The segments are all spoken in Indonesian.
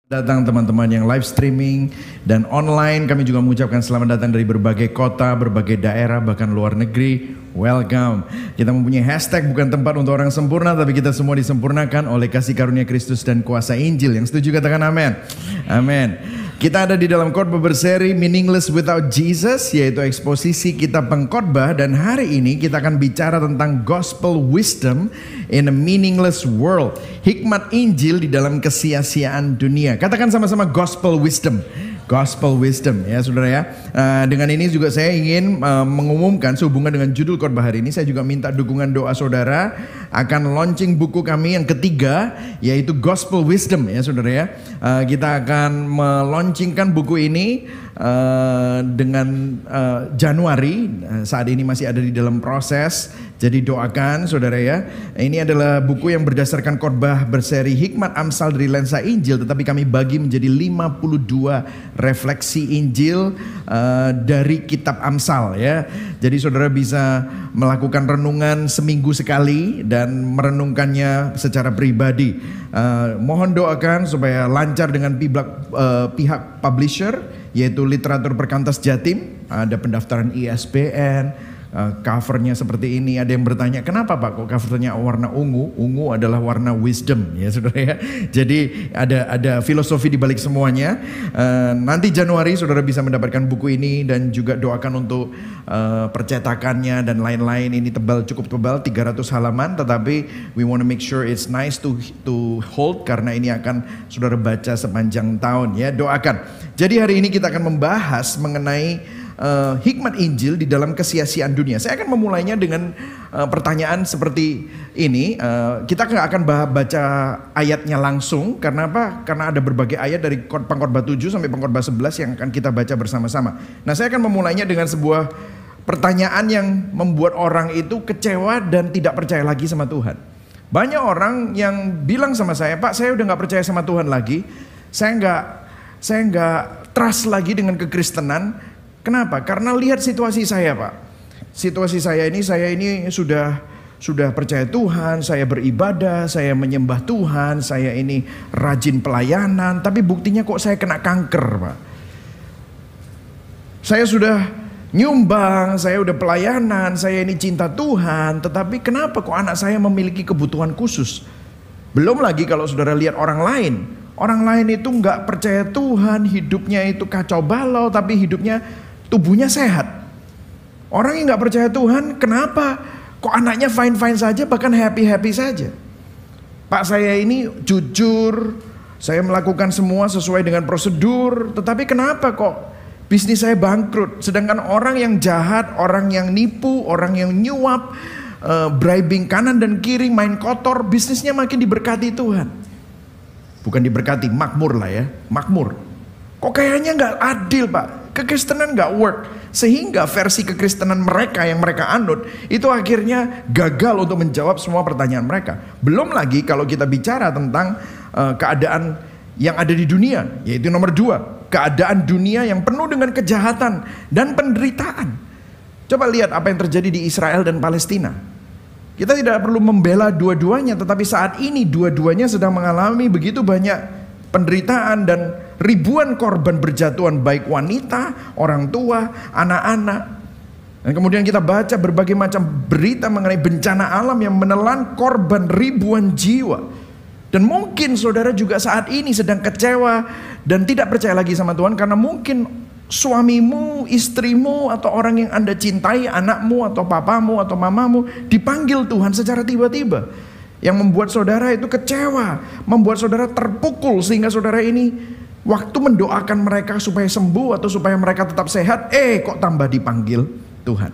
Datang teman-teman yang live streaming dan online, kami juga mengucapkan selamat datang dari berbagai kota, berbagai daerah, bahkan luar negeri. Welcome. Kita mempunyai hashtag bukan tempat untuk orang sempurna, tapi kita semua disempurnakan oleh kasih karunia Kristus dan kuasa Injil. Yang setuju katakan amin. Amin. Kita ada di dalam khotbah berseri Meaningless Without Jesus, yaitu eksposisi kitab pengkhotbah, dan hari ini kita akan bicara tentang Gospel Wisdom in a Meaningless World. Hikmat Injil di dalam kesia-siaan dunia. Katakan sama-sama Gospel Wisdom. Gospel Wisdom ya saudara ya. Dengan ini juga saya ingin mengumumkan sehubungan dengan judul khotbah hari ini, saya juga minta dukungan doa saudara akan launching buku kami yang ketiga, yaitu Gospel Wisdom ya saudara ya. Kita akan melaunchingkan buku ini dengan Januari. Saat ini masih ada di dalam proses. Jadi doakan saudara ya. Ini adalah buku yang berdasarkan khotbah berseri Hikmat Amsal dari lensa Injil, tetapi kami bagi menjadi 52 refleksi Injil dari kitab Amsal ya. Jadi saudara bisa melakukan renungan seminggu sekali dan merenungkannya secara pribadi. Mohon doakan supaya lancar dengan pihak publisher, yaitu Literatur Perkantas Jatim. Ada pendaftaran ISBN. Covernya seperti ini. Ada yang bertanya, kenapa Pak kok covernya warna ungu? Ungu adalah warna wisdom ya saudara ya. Jadi ada filosofi di balik semuanya. Nanti Januari saudara bisa mendapatkan buku ini, dan juga doakan untuk percetakannya dan lain-lain. Ini cukup tebal 300 halaman, tetapi we want to make sure it's nice to hold, karena ini akan saudara baca sepanjang tahun ya. Doakan. Jadi hari ini kita akan membahas mengenai hikmat Injil di dalam kesia-siaan dunia. Saya akan memulainya dengan pertanyaan seperti ini. Kita nggak akan baca ayatnya langsung. Karena apa? Karena ada berbagai ayat dari pengkhotbah 7 sampai pengkhotbah 11 yang akan kita baca bersama-sama. Nah, saya akan memulainya dengan sebuah pertanyaan yang membuat orang itu kecewa dan tidak percaya lagi sama Tuhan. Banyak orang yang bilang sama saya, Pak, saya udah nggak percaya sama Tuhan lagi. Saya nggak trust lagi dengan kekristenan. Kenapa? Karena lihat situasi saya, Pak. Situasi saya ini sudah percaya Tuhan, saya beribadah, saya menyembah Tuhan, saya ini rajin pelayanan, tapi buktinya kok saya kena kanker, Pak. Saya sudah nyumbang, saya udah pelayanan, saya ini cinta Tuhan, tetapi kenapa kok anak saya memiliki kebutuhan khusus? Belum lagi kalau saudara lihat orang lain. Orang lain itu nggak percaya Tuhan, hidupnya itu kacau balau, tapi hidupnya, tubuhnya sehat. Orang yang gak percaya Tuhan, kenapa kok anaknya fine-fine saja, bahkan happy-happy saja? Pak, saya ini jujur, saya melakukan semua sesuai dengan prosedur, tetapi kenapa kok bisnis saya bangkrut? Sedangkan orang yang jahat, orang yang nipu, orang yang nyuap, bribing kanan dan kiri, main kotor, bisnisnya makin diberkati Tuhan. Bukan diberkati, makmur lah ya, makmur. Kok kayaknya gak adil, Pak? Kekristenan gak work, sehingga versi kekristenan mereka yang mereka anut itu akhirnya gagal untuk menjawab semua pertanyaan mereka. Belum lagi kalau kita bicara tentang keadaan yang ada di dunia, yaitu nomor 2, keadaan dunia yang penuh dengan kejahatan dan penderitaan. Coba lihat apa yang terjadi di Israel dan Palestina. Kita tidak perlu membela dua-duanya, tetapi saat ini dua-duanya sedang mengalami begitu banyak penderitaan dan ribuan korban berjatuhan, baik wanita, orang tua, anak-anak. Dan kemudian kita baca berbagai macam berita mengenai bencana alam yang menelan korban ribuan jiwa. Dan mungkin saudara juga saat ini sedang kecewa dan tidak percaya lagi sama Tuhan, karena mungkin suamimu, istrimu, atau orang yang Anda cintai, anakmu atau papamu atau mamamu dipanggil Tuhan secara tiba-tiba. Yang membuat saudara itu kecewa, membuat saudara terpukul, sehingga saudara ini waktu mendoakan mereka supaya sembuh atau supaya mereka tetap sehat, kok tambah dipanggil Tuhan.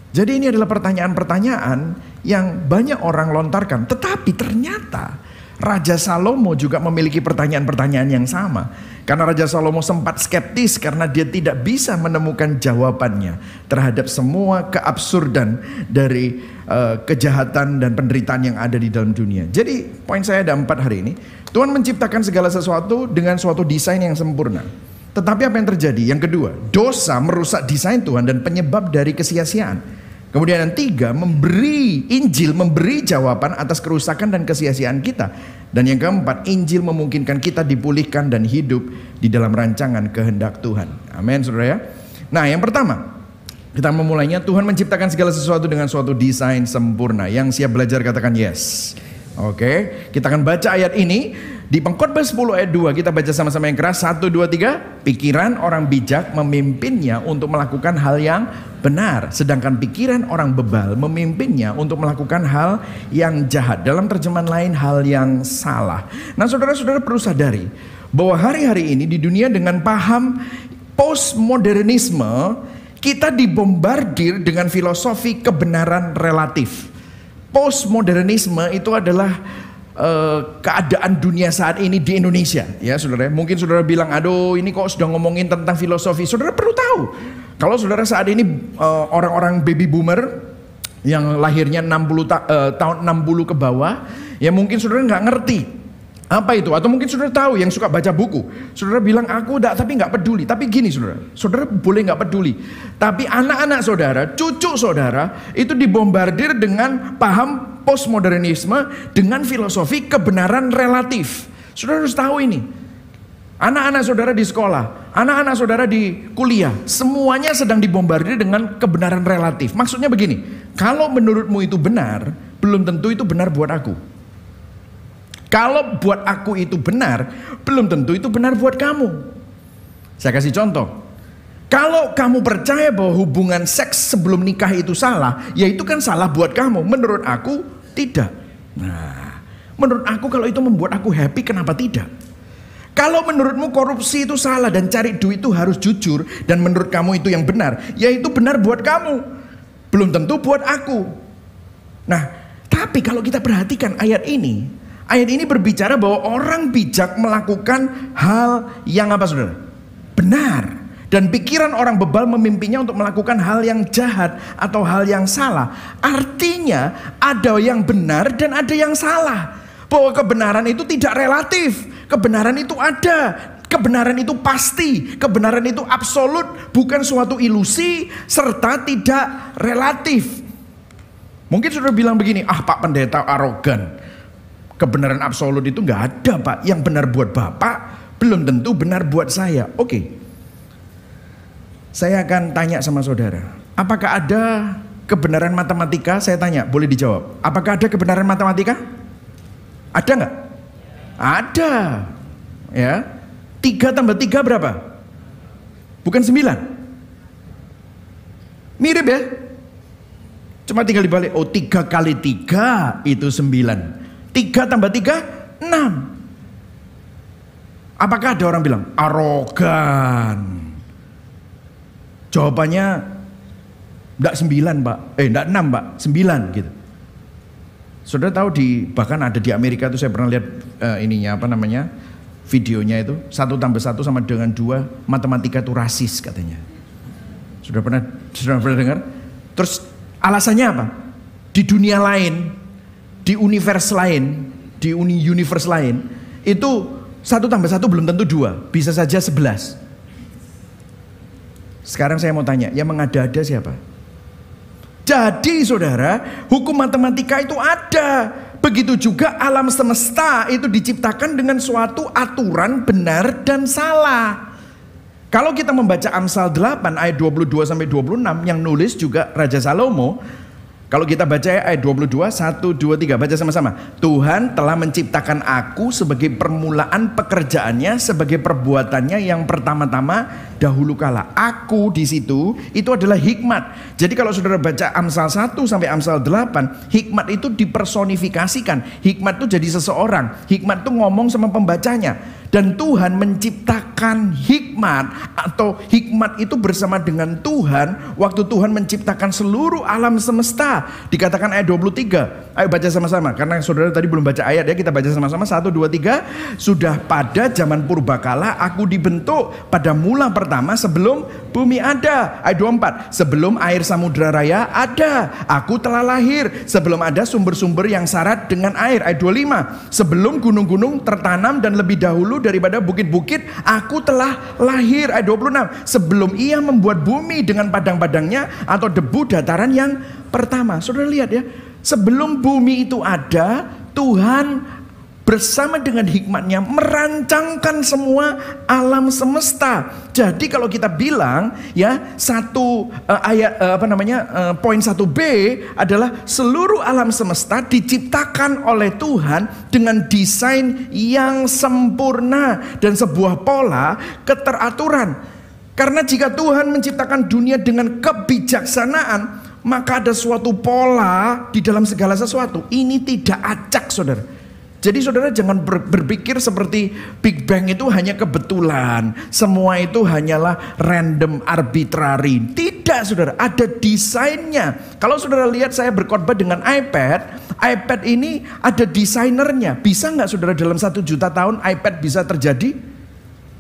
Jadi ini adalah pertanyaan-pertanyaan yang banyak orang lontarkan. Tetapi ternyata Raja Salomo juga memiliki pertanyaan-pertanyaan yang sama. Karena Raja Salomo sempat skeptis karena dia tidak bisa menemukan jawabannya terhadap semua keabsurdan dari kejahatan dan penderitaan yang ada di dalam dunia. Jadi poin saya ada 4 hari ini. Tuhan menciptakan segala sesuatu dengan suatu desain yang sempurna. Tetapi apa yang terjadi? Yang kedua, dosa merusak desain Tuhan dan penyebab dari kesia-siaan. Kemudian yang tiga, memberi Injil, memberi jawaban atas kerusakan dan kesia-siaan kita. Dan yang keempat, Injil memungkinkan kita dipulihkan dan hidup di dalam rancangan kehendak Tuhan. Amin, saudara ya. Nah, yang pertama, kita memulainya, Tuhan menciptakan segala sesuatu dengan suatu desain sempurna. Yang siap belajar katakan yes. Oke, kita akan baca ayat ini di Pengkhotbah 10 ayat 2. Kita baca sama-sama yang keras. 1, 2, 3. Pikiran orang bijak memimpinnya untuk melakukan hal yang benar, sedangkan pikiran orang bebal memimpinnya untuk melakukan hal yang jahat. Dalam terjemahan lain, hal yang salah. Nah, saudara-saudara perlu sadari bahwa hari-hari ini di dunia dengan paham postmodernisme, kita dibombardir dengan filosofi kebenaran relatif. Postmodernisme itu adalah keadaan dunia saat ini di Indonesia, ya saudara. Mungkin saudara bilang, aduh ini kok sudah ngomongin tentang filosofi. Saudara perlu tahu, kalau saudara saat ini orang-orang baby boomer yang lahirnya 60 tahun 60 ke bawah, ya mungkin saudara nggak ngerti apa itu, atau mungkin saudara tahu yang suka baca buku. Saudara bilang aku enggak, tapi nggak peduli. Tapi gini saudara boleh nggak peduli, tapi anak-anak saudara, cucu saudara itu dibombardir dengan paham postmodernisme dengan filosofi kebenaran relatif. Saudara harus tahu ini. Anak-anak saudara di sekolah, anak-anak saudara di kuliah, semuanya sedang dibombardir dengan kebenaran relatif. Maksudnya begini, kalau menurutmu itu benar, belum tentu itu benar buat aku. Kalau buat aku itu benar, belum tentu itu benar buat kamu. Saya kasih contoh. Kalau kamu percaya bahwa hubungan seks sebelum nikah itu salah, ya itu kan salah buat kamu. Menurut aku tidak. Nah, menurut aku kalau itu membuat aku happy, kenapa tidak? Kalau menurutmu korupsi itu salah dan cari duit itu harus jujur, dan menurut kamu itu yang benar, ya itu benar buat kamu. Belum tentu buat aku. Nah, tapi kalau kita perhatikan ayat ini berbicara bahwa orang bijak melakukan hal yang apa saudara? Benar. Dan pikiran orang bebal memimpinnya untuk melakukan hal yang jahat atau hal yang salah. Artinya ada yang benar dan ada yang salah. Bahwa kebenaran itu tidak relatif. Kebenaran itu ada. Kebenaran itu pasti. Kebenaran itu absolut. Bukan suatu ilusi serta tidak relatif. Mungkin saudara bilang begini, Pak Pendeta arogan. Kebenaran absolut itu nggak ada Pak. Yang benar buat Bapak belum tentu benar buat saya. Oke. Saya akan tanya sama saudara, apakah ada kebenaran matematika? Saya tanya, boleh dijawab. Apakah ada kebenaran matematika? Ada nggak? Ada. Ya. 3 tambah 3 berapa? Bukan 9. Mirip ya? Cuma tinggal dibalik. Oh, 3 kali 3 itu 9. 3 tambah 3, 6. Apakah ada orang bilang arogan? Jawabannya enggak 9 Pak, enggak 6 Pak, 9 gitu. Saudara tahu bahkan ada di Amerika itu saya pernah lihat videonya itu 1 tambah 1 sama dengan 2, matematika itu rasis katanya. Sudah pernah dengar? Terus alasannya apa? Di dunia lain, di universe lain, universe lain, itu 1 tambah 1 belum tentu 2, bisa saja 11. Sekarang saya mau tanya, yang mengada-ada siapa? Jadi saudara, hukum matematika itu ada. Begitu juga alam semesta itu diciptakan dengan suatu aturan benar dan salah. Kalau kita membaca Amsal 8 ayat 22 sampai 26 yang nulis juga Raja Salomo. Kalau kita baca ayat 22, 1, 2, 3, baca sama-sama. Tuhan telah menciptakan aku sebagai permulaan pekerjaannya, sebagai perbuatannya yang pertama-tama dahulu kala. Aku di situ itu adalah hikmat. Jadi kalau saudara baca Amsal 1 sampai Amsal 8, hikmat itu dipersonifikasikan. Hikmat itu jadi seseorang. Hikmat itu ngomong sama pembacanya. Dan Tuhan menciptakan hikmat, atau hikmat itu bersama dengan Tuhan waktu Tuhan menciptakan seluruh alam semesta. Dikatakan ayat 23. Ayo baca sama-sama, karena saudara tadi belum baca ayat ya, kita baca sama-sama. 1, 2, 3. Sudah pada zaman purbakala aku dibentuk pada mula pertama sebelum bumi ada. Ayat 24. Sebelum air samudra raya ada, aku telah lahir. Sebelum ada sumber-sumber yang syarat dengan air. Ayat 25. Sebelum gunung-gunung tertanam dan lebih dahulu daripada bukit-bukit, aku telah lahir. Ayat 26. Sebelum ia membuat bumi dengan padang-padangnya atau debu dataran yang pertama. Saudara lihat ya, sebelum bumi itu ada, Tuhan bersama dengan hikmatnya merancangkan semua alam semesta. Jadi kalau kita bilang ya poin 1B adalah seluruh alam semesta diciptakan oleh Tuhan dengan desain yang sempurna dan sebuah pola keteraturan. Karena jika Tuhan menciptakan dunia dengan kebijaksanaan, maka ada suatu pola di dalam segala sesuatu. Ini tidak acak, saudara. Jadi saudara jangan berpikir seperti Big Bang itu hanya kebetulan. Semua itu hanyalah random, arbitrary. Tidak, saudara, ada desainnya. Kalau saudara lihat saya berkhotbah dengan iPad ini ada desainernya. Bisa nggak saudara dalam 1 juta tahun iPad bisa terjadi?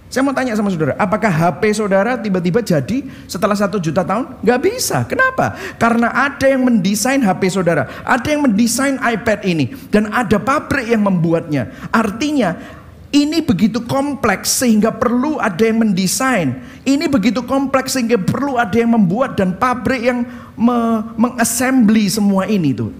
Saya mau tanya sama saudara, apakah HP saudara tiba-tiba jadi setelah 1 juta tahun? Nggak bisa. Kenapa? Karena ada yang mendesain HP saudara, ada yang mendesain iPad ini, dan ada pabrik yang membuatnya. Artinya ini begitu kompleks sehingga perlu ada yang mendesain. Ini begitu kompleks sehingga perlu ada yang membuat, dan pabrik yang mengassembly semua ini tuh.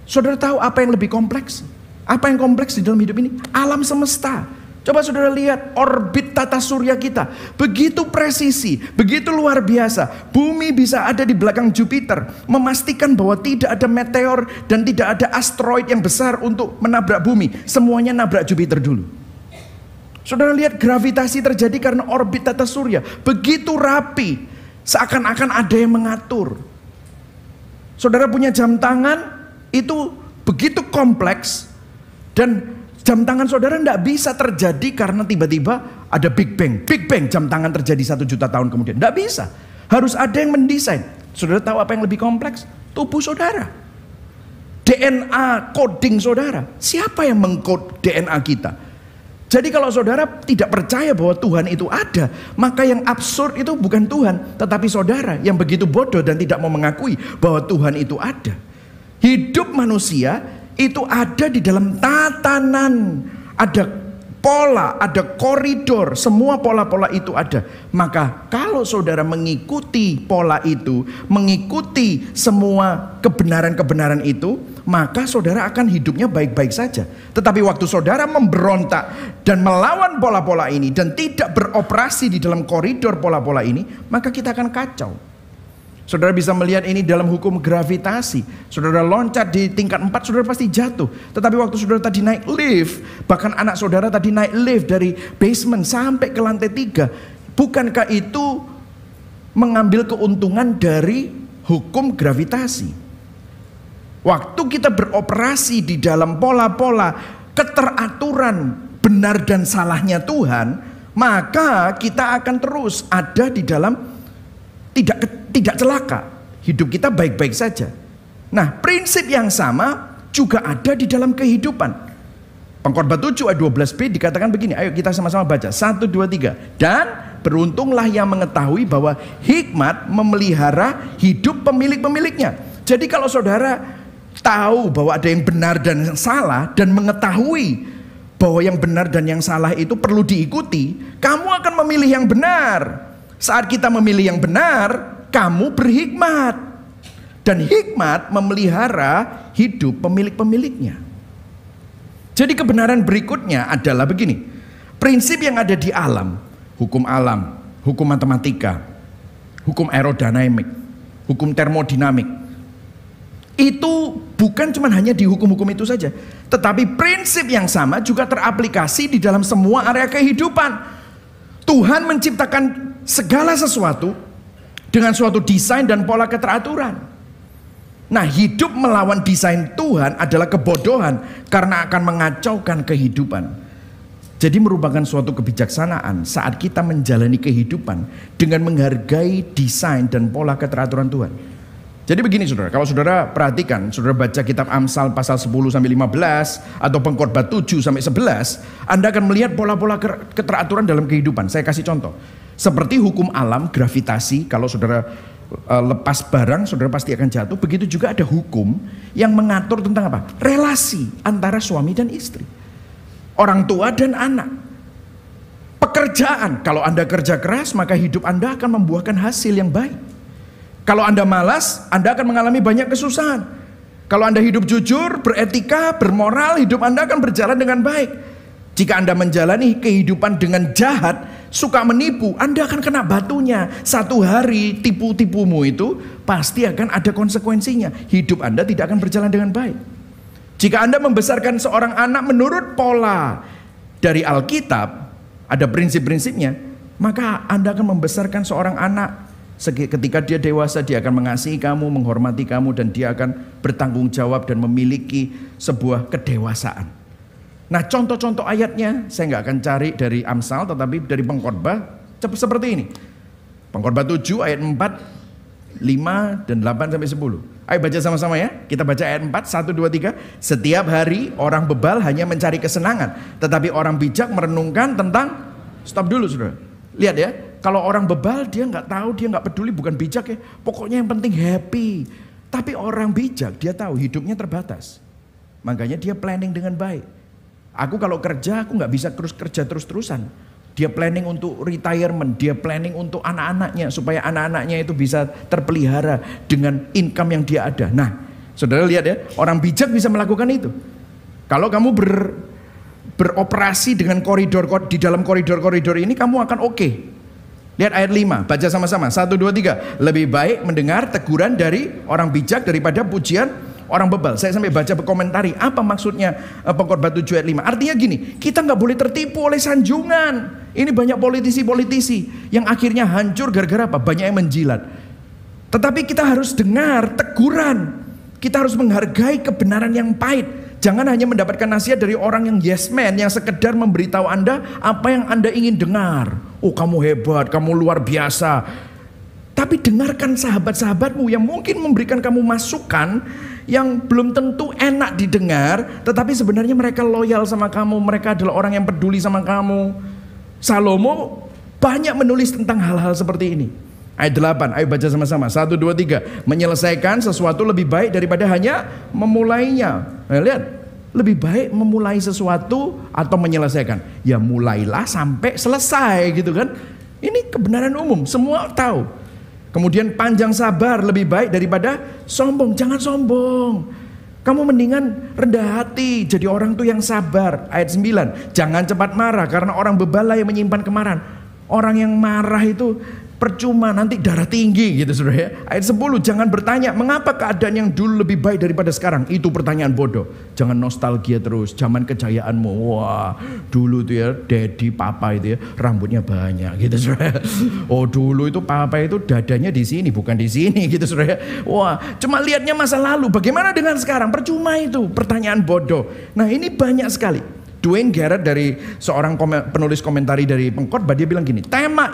Saudara tahu apa yang lebih kompleks? Apa yang kompleks di dalam hidup ini? Alam semesta. Coba saudara lihat orbit tata surya kita. Begitu presisi, begitu luar biasa. Bumi bisa ada di belakang Jupiter, memastikan bahwa tidak ada meteor dan tidak ada asteroid yang besar untuk menabrak bumi. Semuanya nabrak Jupiter dulu. Saudara lihat gravitasi terjadi karena orbit tata surya. Begitu rapi, seakan-akan ada yang mengatur. Saudara punya jam tangan, itu begitu kompleks, dan jam tangan saudara tidak bisa terjadi karena tiba-tiba ada Big Bang. Big Bang jam tangan terjadi 1 juta tahun kemudian. Tidak bisa. Harus ada yang mendesain. Saudara tahu apa yang lebih kompleks? Tubuh saudara. DNA coding saudara. Siapa yang mengkode DNA kita? Jadi kalau saudara tidak percaya bahwa Tuhan itu ada, maka yang absurd itu bukan Tuhan, tetapi saudara yang begitu bodoh dan tidak mau mengakui bahwa Tuhan itu ada. Hidup manusia itu ada di dalam tatanan, ada pola, ada koridor, semua pola-pola itu ada. Maka kalau saudara mengikuti pola itu, mengikuti semua kebenaran-kebenaran itu, maka saudara akan hidupnya baik-baik saja. Tetapi waktu saudara memberontak dan melawan pola-pola ini dan tidak beroperasi di dalam koridor pola-pola ini, maka kita akan kacau. Saudara bisa melihat ini dalam hukum gravitasi. Saudara loncat di tingkat 4, saudara pasti jatuh. Tetapi waktu saudara tadi naik lift, bahkan anak saudara tadi naik lift dari basement sampai ke lantai 3, bukankah itu mengambil keuntungan dari hukum gravitasi? Waktu kita beroperasi di dalam pola-pola keteraturan benar dan salahnya Tuhan, maka kita akan terus ada di dalam tidak celaka. Hidup kita baik-baik saja. Nah, prinsip yang sama juga ada di dalam kehidupan. Pengkhotbah 7 ayat 12b dikatakan begini. Ayo kita sama-sama baca. 1, 2, 3. Dan beruntunglah yang mengetahui bahwa hikmat memelihara hidup pemilik-pemiliknya. Jadi kalau saudara tahu bahwa ada yang benar dan yang salah, dan mengetahui bahwa yang benar dan yang salah itu perlu diikuti, kamu akan memilih yang benar. Saat kita memilih yang benar, kamu berhikmat. Dan hikmat memelihara hidup pemilik-pemiliknya. Jadi kebenaran berikutnya adalah begini. Prinsip yang ada di alam, hukum matematika, hukum aerodinamik, hukum termodinamik, itu bukan cuma hanya di hukum-hukum itu saja, tetapi prinsip yang sama juga teraplikasi di dalam semua area kehidupan. Tuhan menciptakan segala sesuatu dengan suatu desain dan pola keteraturan. Nah, hidup melawan desain Tuhan adalah kebodohan karena akan mengacaukan kehidupan. Jadi merupakan suatu kebijaksanaan saat kita menjalani kehidupan dengan menghargai desain dan pola keteraturan Tuhan. Jadi begini saudara, kalau saudara perhatikan, saudara baca kitab Amsal pasal 10-15 atau Pengkhotbah 7-11, Anda akan melihat pola-pola keteraturan dalam kehidupan. Saya kasih contoh. Seperti hukum alam, gravitasi, kalau saudara lepas barang, saudara pasti akan jatuh. Begitu juga ada hukum yang mengatur tentang apa? Relasi antara suami dan istri, orang tua dan anak. Pekerjaan, kalau Anda kerja keras, maka hidup Anda akan membuahkan hasil yang baik. Kalau Anda malas, Anda akan mengalami banyak kesusahan. Kalau Anda hidup jujur, beretika, bermoral, hidup Anda akan berjalan dengan baik. Jika Anda menjalani kehidupan dengan jahat, suka menipu, Anda akan kena batunya. Satu hari tipu-tipumu itu pasti akan ada konsekuensinya. Hidup Anda tidak akan berjalan dengan baik. Jika Anda membesarkan seorang anak menurut pola dari Alkitab, ada prinsip-prinsipnya, maka Anda akan membesarkan seorang anak. Ketika dia dewasa, dia akan mengasihi kamu, menghormati kamu, dan dia akan bertanggung jawab dan memiliki sebuah kedewasaan. Nah, contoh-contoh ayatnya saya nggak akan cari dari Amsal, tetapi dari Pengkhotbah seperti ini. Pengkhotbah 7 ayat 4, 5 dan 8 sampai 10. Ayo baca sama-sama ya. Kita baca ayat 4, 1, 2, 3. Setiap hari orang bebal hanya mencari kesenangan, tetapi orang bijak merenungkan tentang. Stop dulu saudara. Lihat ya, kalau orang bebal dia nggak tahu, dia nggak peduli, bukan bijak ya. Pokoknya yang penting happy. Tapi orang bijak dia tahu hidupnya terbatas. Makanya dia planning dengan baik. Aku kalau kerja, aku nggak bisa terus kerja terus-terusan. Dia planning untuk retirement, dia planning untuk anak-anaknya supaya anak-anaknya itu bisa terpelihara dengan income yang dia ada. Nah, saudara lihat ya, orang bijak bisa melakukan itu. Kalau kamu beroperasi dengan koridor di dalam koridor-koridor ini, kamu akan oke. Lihat ayat 5, baca sama-sama. 1, 2, 3. Lebih baik mendengar teguran dari orang bijak daripada pujian orang bebal. Saya sampai baca berkomentari apa maksudnya Pengkhotbah 7 ayat 5. Artinya gini, kita nggak boleh tertipu oleh sanjungan. Ini banyak politisi-politisi yang akhirnya hancur gara-gara apa? Banyak yang menjilat. Tetapi kita harus dengar teguran. Kita harus menghargai kebenaran yang pahit. Jangan hanya mendapatkan nasihat dari orang yang yes man, yang sekedar memberitahu Anda apa yang Anda ingin dengar. Oh, kamu hebat, kamu luar biasa. Tapi dengarkan sahabat-sahabatmu yang mungkin memberikan kamu masukan yang belum tentu enak didengar, tetapi sebenarnya mereka loyal sama kamu, mereka adalah orang yang peduli sama kamu. Salomo banyak menulis tentang hal-hal seperti ini. Ayat 8, ayo baca sama-sama. 1, 2, 3. Menyelesaikan sesuatu lebih baik daripada hanya memulainya. Nah, lihat, lebih baik memulai sesuatu atau menyelesaikan. Ya mulailah sampai selesai gitu kan. Ini kebenaran umum, semua tahu. Kemudian panjang sabar lebih baik daripada sombong. Jangan sombong. Kamu mendingan rendah hati, jadi orang tuh yang sabar. Ayat 9, jangan cepat marah karena orang bebal yang menyimpan kemarahan. Orang yang marah itu percuma, nanti darah tinggi gitu saudara ya. Ayat 10, jangan bertanya mengapa keadaan yang dulu lebih baik daripada sekarang. Itu pertanyaan bodoh. Jangan nostalgia terus zaman kejayaanmu. Wah, dulu tuh ya daddy papa itu ya rambutnya banyak gitu saudara. Oh, dulu itu papa itu dadanya di sini bukan di sini gitu saudara. Wah, cuma lihatnya masa lalu. Bagaimana dengan sekarang? Percuma itu, pertanyaan bodoh. Nah, ini banyak sekali. Dwayne Garrett dari seorang penulis komentari dari Pengkhotbah, dia bilang gini, tema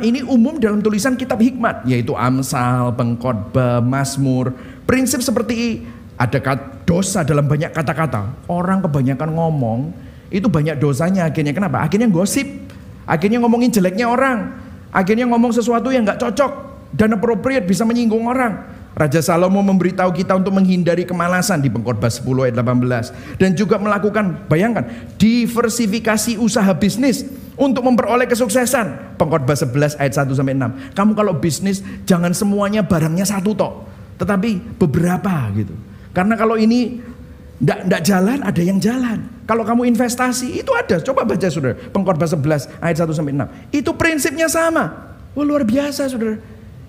ini umum dalam tulisan kitab hikmat, yaitu Amsal, Pengkhotbah, Mazmur. Prinsip seperti ada dosa dalam banyak kata-kata. Orang kebanyakan ngomong, itu banyak dosanya akhirnya. Kenapa? Akhirnya gosip, akhirnya ngomongin jeleknya orang, akhirnya ngomong sesuatu yang gak cocok dan appropriate, bisa menyinggung orang. Raja Salomo memberitahu kita untuk menghindari kemalasan di Pengkhotbah 10 ayat 18. Dan juga melakukan, bayangkan, diversifikasi usaha bisnis untuk memperoleh kesuksesan. Pengkhotbah 11 ayat 1 sampai 6. Kamu kalau bisnis jangan semuanya barangnya satu tok, tetapi beberapa gitu. Karena kalau ini ndak jalan, ada yang jalan. Kalau kamu investasi itu ada. Coba baca saudara, Pengkhotbah 11 ayat 1 sampai 6. Itu prinsipnya sama. Wah, luar biasa saudara.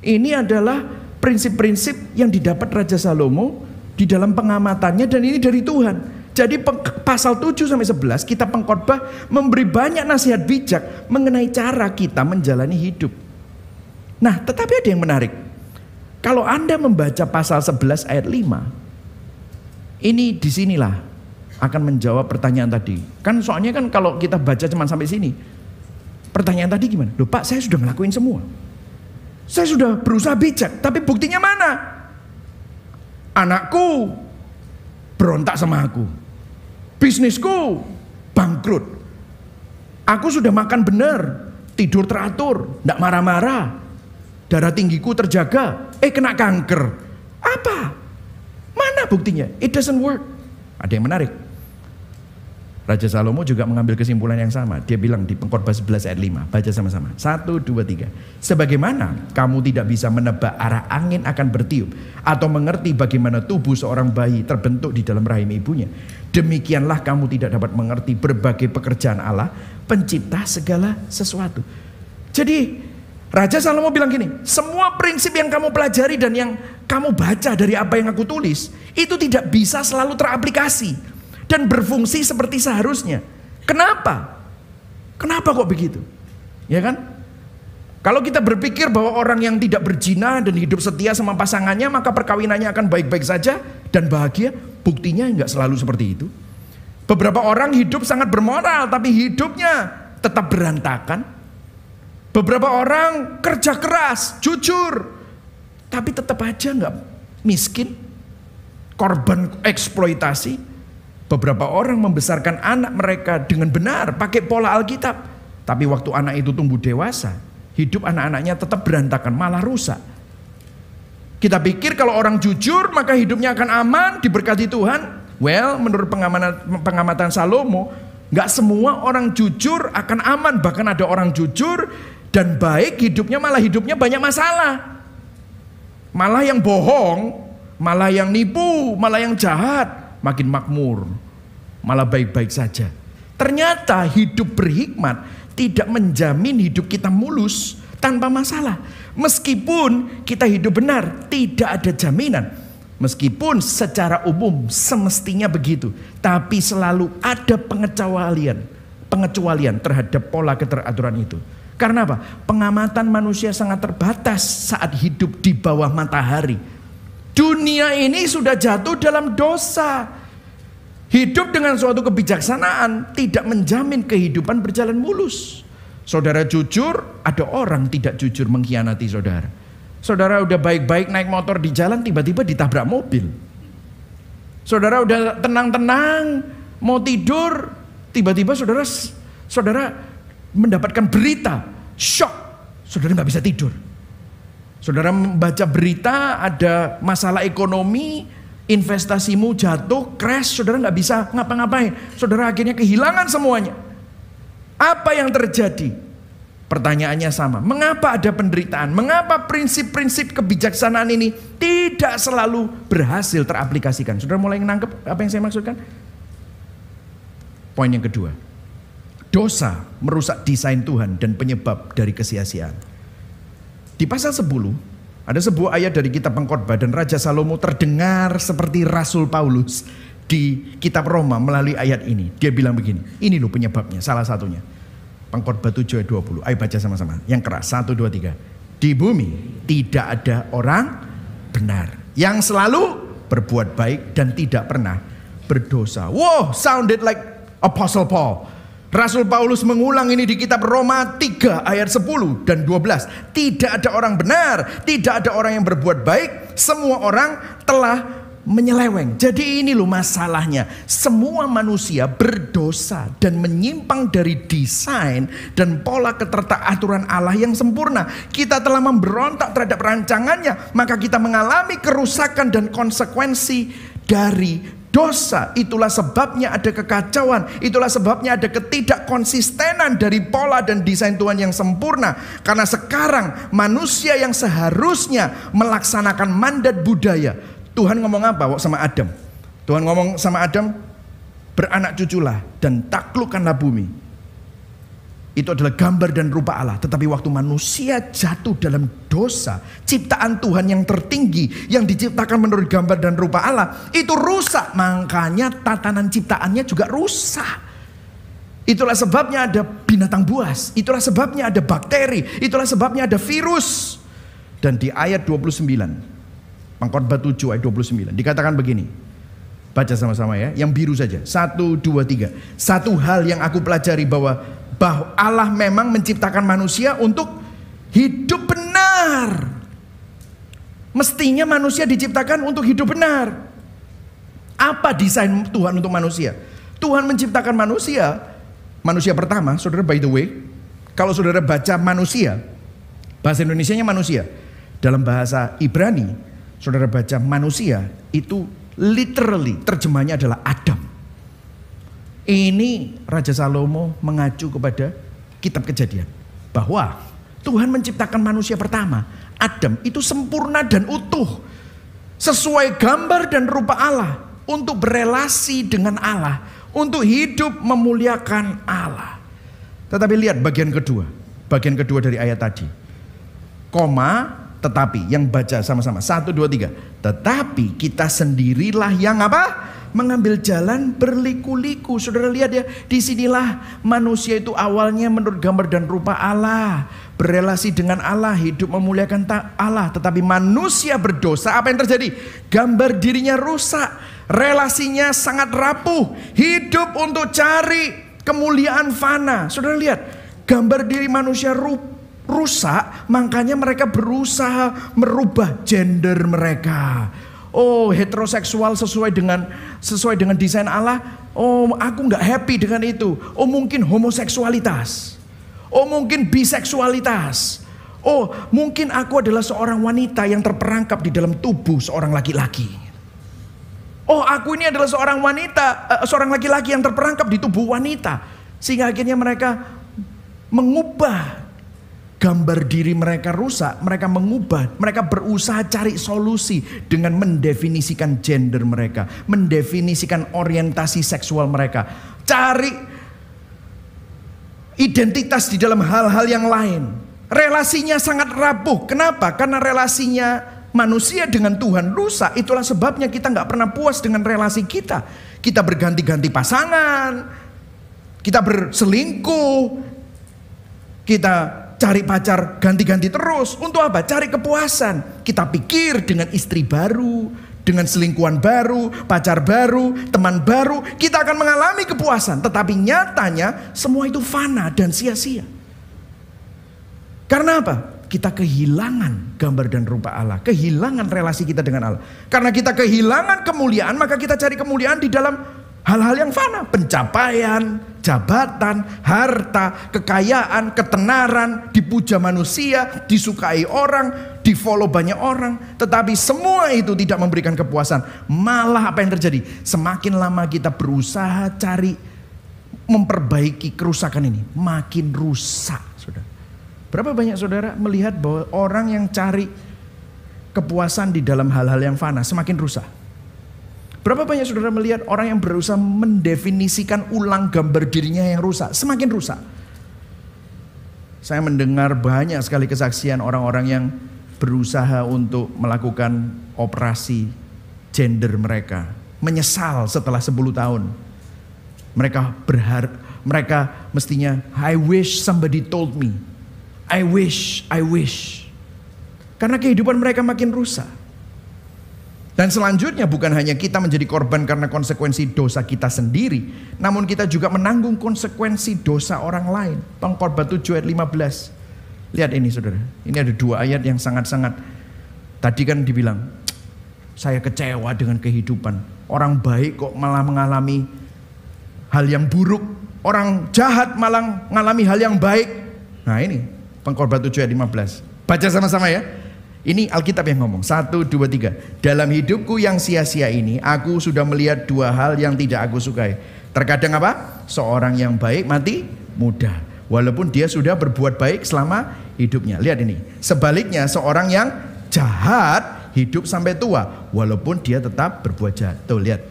Ini adalah prinsip-prinsip yang didapat Raja Salomo di dalam pengamatannya, dan ini dari Tuhan. Jadi pasal 7 sampai 11 kitab Pengkhotbah memberi banyak nasihat bijak mengenai cara kita menjalani hidup. Nah, tetapi ada yang menarik. Kalau Anda membaca pasal 11 ayat 5, ini disinilah akan menjawab pertanyaan tadi. Kan soalnya kan kalau kita baca cuma sampai sini, pertanyaan tadi gimana? Loh Pak, saya sudah ngelakuin semua. Saya sudah berusaha bijak, tapi buktinya mana? Anakku berontak sama aku. Bisnisku bangkrut. Aku sudah makan benar, tidur teratur, tidak marah-marah. Darah tinggiku terjaga, kena kanker. Apa? Mana buktinya? It doesn't work. Ada yang menarik. Raja Salomo juga mengambil kesimpulan yang sama. Dia bilang di Pengkhotbah 11 ayat 5. Baca sama-sama. 1, 2, 3. Sebagaimana kamu tidak bisa menebak arah angin akan bertiup, atau mengerti bagaimana tubuh seorang bayi terbentuk di dalam rahim ibunya, demikianlah kamu tidak dapat mengerti berbagai pekerjaan Allah, pencipta segala sesuatu. Jadi Raja Salomo bilang gini, semua prinsip yang kamu pelajari dan yang kamu baca dari apa yang aku tulis, itu tidak bisa selalu teraplikasi dan berfungsi seperti seharusnya. Kenapa? Kenapa kok begitu? Ya kan? Kalau kita berpikir bahwa orang yang tidak berzina dan hidup setia sama pasangannya, maka perkawinannya akan baik-baik saja dan bahagia. Buktinya nggak selalu seperti itu. Beberapa orang hidup sangat bermoral, tapi hidupnya tetap berantakan. Beberapa orang kerja keras, jujur, tapi tetap aja nggak miskin, korban eksploitasi. Beberapa orang membesarkan anak mereka dengan benar, pakai pola Alkitab. Tapi waktu anak itu tumbuh dewasa, hidup anak-anaknya tetap berantakan, malah rusak. Kita pikir kalau orang jujur, maka hidupnya akan aman, diberkati Tuhan. Well, menurut pengamatan Salomo, gak semua orang jujur akan aman. Bahkan ada orang jujur dan baik, hidupnya banyak masalah. Malah yang bohong, malah yang nipu, malah yang jahat makin makmur, malah baik-baik saja. Ternyata hidup berhikmat tidak menjamin hidup kita mulus tanpa masalah. Meskipun kita hidup benar, tidak ada jaminan. Meskipun secara umum semestinya begitu, tapi selalu ada pengecualian terhadap pola keteraturan itu. Karena apa? Pengamatan manusia sangat terbatas saat hidup di bawah matahari. Dunia ini sudah jatuh dalam dosa. Hidup dengan suatu kebijaksanaan tidak menjamin kehidupan berjalan mulus. Saudara jujur, ada orang tidak jujur mengkhianati saudara. Saudara udah baik-baik naik motor di jalan, tiba-tiba ditabrak mobil. Saudara udah tenang-tenang mau tidur, tiba-tiba saudara mendapatkan berita shock, saudara nggak bisa tidur. Saudara membaca berita ada masalah ekonomi, investasimu jatuh, crash, saudara nggak bisa ngapa-ngapain. Saudara akhirnya kehilangan semuanya. Apa yang terjadi? Pertanyaannya sama. Mengapa ada penderitaan? Mengapa prinsip-prinsip kebijaksanaan ini tidak selalu berhasil teraplikasikan? Saudara mulai menangkap apa yang saya maksudkan? Poin yang kedua. Dosa merusak desain Tuhan dan penyebab dari kesia-siaan. Di pasal 10 ada sebuah ayat dari kitab Pengkhotbah, dan Raja Salomo terdengar seperti Rasul Paulus di kitab Roma melalui ayat ini. Dia bilang begini, ini loh penyebabnya, salah satunya. Pengkhotbah 7 ayat 20, ayo baca sama-sama. Yang keras, 1, 2, 3. Di bumi tidak ada orang benar, yang selalu berbuat baik dan tidak pernah berdosa. Wow, sounded like Apostle Paul. Rasul Paulus mengulang ini di kitab Roma 3 ayat 10 dan 12. Tidak ada orang benar, tidak ada orang yang berbuat baik, semua orang telah menyeleweng. Jadi ini loh masalahnya. Semua manusia berdosa dan menyimpang dari desain dan pola keteraturan Allah yang sempurna. Kita telah memberontak terhadap rancangannya, maka kita mengalami kerusakan dan konsekuensi dari dosa. Itulah sebabnya ada kekacauan. Itulah sebabnya ada ketidakkonsistenan dari pola dan desain Tuhan yang sempurna. Karena sekarang manusia yang seharusnya melaksanakan mandat budaya. Tuhan ngomong apa sama Adam? Tuhan ngomong sama Adam, beranak cuculah dan taklukkanlah bumi. Itu adalah gambar dan rupa Allah. Tetapi waktu manusia jatuh dalam dosa, ciptaan Tuhan yang tertinggi, yang diciptakan menurut gambar dan rupa Allah, itu rusak. Makanya tatanan ciptaannya juga rusak. Itulah sebabnya ada binatang buas. Itulah sebabnya ada bakteri. Itulah sebabnya ada virus. Dan di ayat 29, Pengkhotbah 7 ayat 29, dikatakan begini. Baca sama-sama ya, yang biru saja. 1, 2, 3. Satu hal yang aku pelajari bahwa Allah memang menciptakan manusia untuk hidup benar. Mestinya manusia diciptakan untuk hidup benar. Apa desain Tuhan untuk manusia? Tuhan menciptakan manusia. Manusia pertama, saudara, by the way, kalau saudara baca manusia, bahasa Indonesianya manusia, dalam bahasa Ibrani, saudara baca manusia, itu literally terjemahnya adalah Adam. Ini Raja Salomo mengacu kepada kitab Kejadian. Bahwa Tuhan menciptakan manusia pertama, Adam, itu sempurna dan utuh. Sesuai gambar dan rupa Allah. Untuk berelasi dengan Allah. Untuk hidup memuliakan Allah. Tetapi lihat bagian kedua. Bagian kedua dari ayat tadi. Koma, tetapi. Yang baca sama-sama. 1, 2, 3. Tetapi kita sendirilah yang apa? Mengambil jalan berliku-liku. Saudara lihat ya, disinilah manusia itu awalnya menurut gambar dan rupa Allah, berelasi dengan Allah, hidup memuliakan Allah. Tetapi manusia berdosa, apa yang terjadi? Gambar dirinya rusak, relasinya sangat rapuh, hidup untuk cari kemuliaan fana. Saudara lihat, gambar diri manusia rusak, makanya mereka berusaha merubah gender mereka. Oh, heteroseksual sesuai dengan desain Allah. Oh, aku nggak happy dengan itu. Oh, mungkin homoseksualitas. Oh, mungkin biseksualitas. Oh, mungkin aku adalah seorang wanita yang terperangkap di dalam tubuh seorang laki-laki. Oh, aku ini adalah seorang wanita, seorang laki-laki yang terperangkap di tubuh wanita. Sehingga akhirnya mereka mengubah gambar diri mereka rusak, mereka mengubah, mereka berusaha cari solusi dengan mendefinisikan gender mereka, mendefinisikan orientasi seksual mereka, cari identitas di dalam hal-hal yang lain. Relasinya sangat rapuh. Kenapa? Karena relasinya manusia dengan Tuhan rusak. Itulah sebabnya kita nggak pernah puas dengan relasi kita. Kita berganti-ganti pasangan, kita berselingkuh, kita cari pacar ganti-ganti terus. Untuk apa? Cari kepuasan. Kita pikir dengan istri baru, dengan selingkuhan baru, pacar baru, teman baru, kita akan mengalami kepuasan. Tetapi nyatanya semua itu fana dan sia-sia. Karena apa? Kita kehilangan gambar dan rupa Allah. Kehilangan relasi kita dengan Allah. Karena kita kehilangan kemuliaan, maka kita cari kemuliaan di dalam hal-hal yang fana. Pencapaian, jabatan, harta, kekayaan, ketenaran, dipuja manusia, disukai orang, di-follow banyak orang. Tetapi semua itu tidak memberikan kepuasan. Malah apa yang terjadi? Semakin lama kita berusaha cari memperbaiki kerusakan ini, makin rusak, saudara. Berapa banyak saudara melihat bahwa orang yang cari kepuasan di dalam hal-hal yang fana semakin rusak? Berapa banyak saudara melihat orang yang berusaha mendefinisikan ulang gambar dirinya yang rusak, semakin rusak? Saya mendengar banyak sekali kesaksian orang-orang yang berusaha untuk melakukan operasi gender mereka. Menyesal setelah 10 tahun. Mereka mestinya, I wish somebody told me. I wish. Karena kehidupan mereka makin rusak. Dan selanjutnya bukan hanya kita menjadi korban karena konsekuensi dosa kita sendiri, namun kita juga menanggung konsekuensi dosa orang lain. Pengkhotbah 7 ayat 15. Lihat ini saudara. Ini ada 2 ayat yang sangat-sangat. Tadi kan dibilang, saya kecewa dengan kehidupan. Orang baik kok malah mengalami hal yang buruk. Orang jahat malah mengalami hal yang baik. Nah ini Pengkhotbah 7 ayat 15. Baca sama-sama ya. Ini Alkitab yang ngomong. 1, 2, 3. Dalam hidupku yang sia-sia ini, aku sudah melihat 2 hal yang tidak aku sukai. Terkadang apa? Seorang yang baik mati muda, walaupun dia sudah berbuat baik selama hidupnya. Lihat ini. Sebaliknya seorang yang jahat hidup sampai tua, walaupun dia tetap berbuat jahat. Tuh lihat.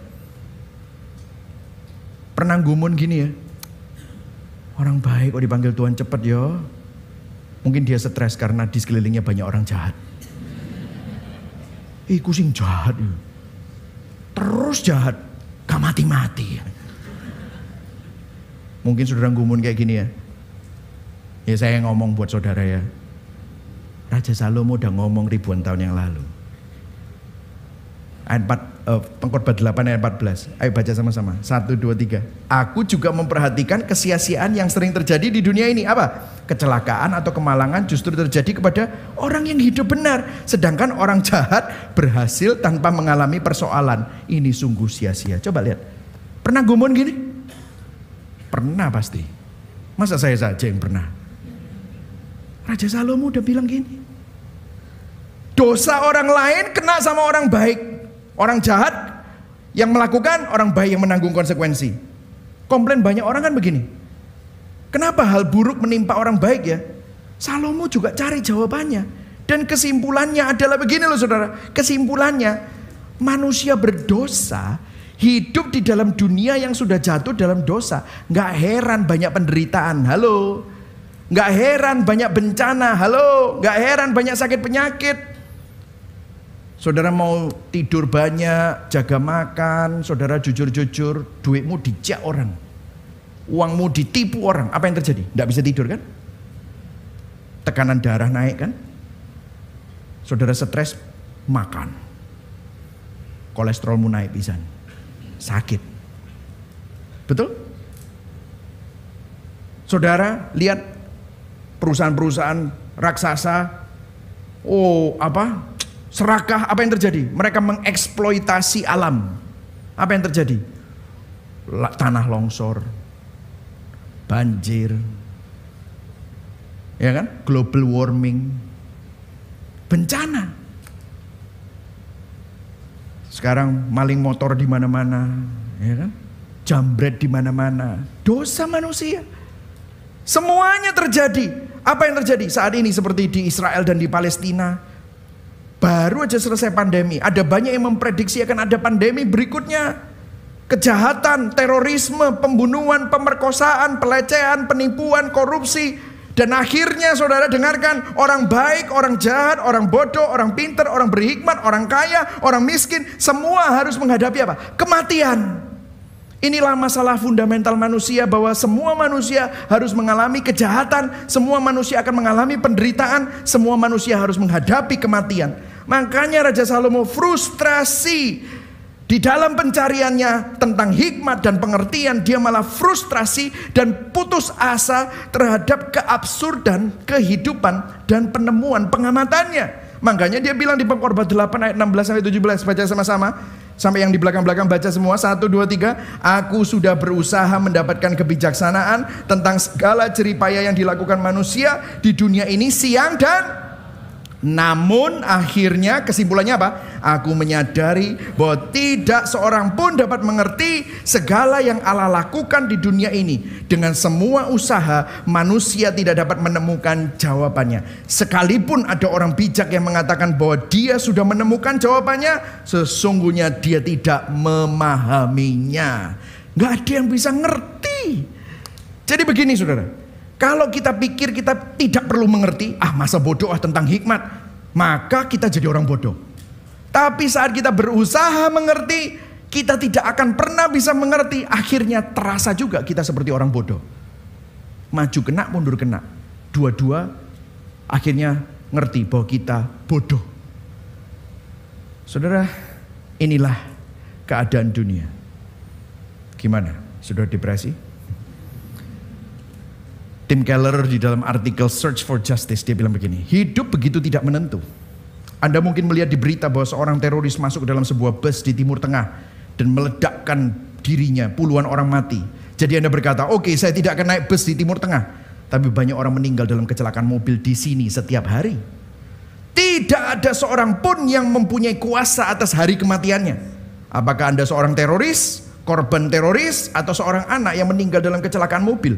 Pernah gumun gini ya. Orang baik kok dipanggil Tuhan cepet ya. Mungkin dia stres karena di sekelilingnya banyak orang jahat. Kucing jahat ya. Terus jahat, gak mati-mati. Mungkin saudara gumun kayak gini ya. Ya saya ngomong buat saudara ya. Raja Salomo udah ngomong ribuan tahun yang lalu. Ayat 4, Pengkhotbah 8 ayat 14. Ayo baca sama-sama. 1, 2, 3. Aku juga memperhatikan kesia-siaan yang sering terjadi di dunia ini. Apa? Kecelakaan atau kemalangan justru terjadi kepada orang yang hidup benar. Sedangkan orang jahat berhasil tanpa mengalami persoalan. Ini sungguh sia-sia. Coba lihat. Pernah gumun gini? Pernah pasti. Masa saya saja yang pernah? Raja Salomo udah bilang gini. Dosa orang lain kena sama orang baik. Orang jahat yang melakukan, orang baik yang menanggung konsekuensi. Komplain banyak orang kan begini. Kenapa hal buruk menimpa orang baik ya? Salomo juga cari jawabannya. Dan kesimpulannya adalah begini loh saudara. Kesimpulannya, manusia berdosa hidup di dalam dunia yang sudah jatuh dalam dosa. Gak heran banyak penderitaan. Halo. Gak heran banyak bencana. Halo. Gak heran banyak sakit penyakit. Saudara mau tidur banyak, jaga makan, saudara jujur-jujur, duitmu dijak orang. Uangmu ditipu orang, apa yang terjadi? Tidak bisa tidur kan? Tekanan darah naik kan? Saudara stres, makan. Kolesterolmu naik pisan. Sakit. Betul? Saudara lihat perusahaan-perusahaan raksasa, serakah, apa yang terjadi? Mereka mengeksploitasi alam. Apa yang terjadi? Tanah longsor, banjir, ya kan? Global warming, bencana. Sekarang maling motor di mana-mana, ya kan? Jambret di mana-mana. Dosa manusia. Semuanya terjadi. Apa yang terjadi saat ini seperti di Israel dan di Palestina? Baru aja selesai pandemi. Ada banyak yang memprediksi akan ada pandemi berikutnya. Kejahatan, terorisme, pembunuhan, pemerkosaan, pelecehan, penipuan, korupsi. Dan akhirnya saudara dengarkan, orang baik, orang jahat, orang bodoh, orang pintar, orang berhikmat, orang kaya, orang miskin, semua harus menghadapi apa? Kematian. Inilah masalah fundamental manusia, bahwa semua manusia harus mengalami kejahatan, semua manusia akan mengalami penderitaan, semua manusia harus menghadapi kematian. Makanya Raja Salomo frustrasi. Di dalam pencariannya tentang hikmat dan pengertian, dia malah frustrasi dan putus asa terhadap keabsurdan kehidupan dan penemuan pengamatannya. Makanya dia bilang di Pengkhotbah 8 ayat 16-17, baca sama-sama. Sampai yang di belakang-belakang baca semua. 1, 2, 3. Aku sudah berusaha mendapatkan kebijaksanaan tentang segala jeripaya yang dilakukan manusia di dunia ini siang dan namun akhirnya kesimpulannya apa? Aku menyadari bahwa tidak seorang pun dapat mengerti segala yang Allah lakukan di dunia ini. Dengan semua usaha manusia tidak dapat menemukan jawabannya. Sekalipun ada orang bijak yang mengatakan bahwa dia sudah menemukan jawabannya, sesungguhnya dia tidak memahaminya. Gak ada yang bisa ngerti. Jadi begini saudara, kalau kita pikir kita tidak perlu mengerti, masa bodoh tentang hikmat, maka kita jadi orang bodoh. Tapi saat kita berusaha mengerti, kita tidak akan pernah bisa mengerti. Akhirnya terasa juga kita seperti orang bodoh. Maju kena, mundur kena. Dua-dua akhirnya ngerti bahwa kita bodoh. Saudara, inilah keadaan dunia. Gimana? Sudah depresi? Tim Keller di dalam artikel Search for Justice dia bilang begini, hidup begitu tidak menentu. Anda mungkin melihat di berita bahwa seorang teroris masuk ke dalam sebuah bus di Timur Tengah dan meledakkan dirinya, puluhan orang mati. Jadi Anda berkata, oke, saya tidak akan naik bus di Timur Tengah. Tapi banyak orang meninggal dalam kecelakaan mobil di sini setiap hari. Tidak ada seorang pun yang mempunyai kuasa atas hari kematiannya. Apakah Anda seorang teroris, korban teroris, atau seorang anak yang meninggal dalam kecelakaan mobil?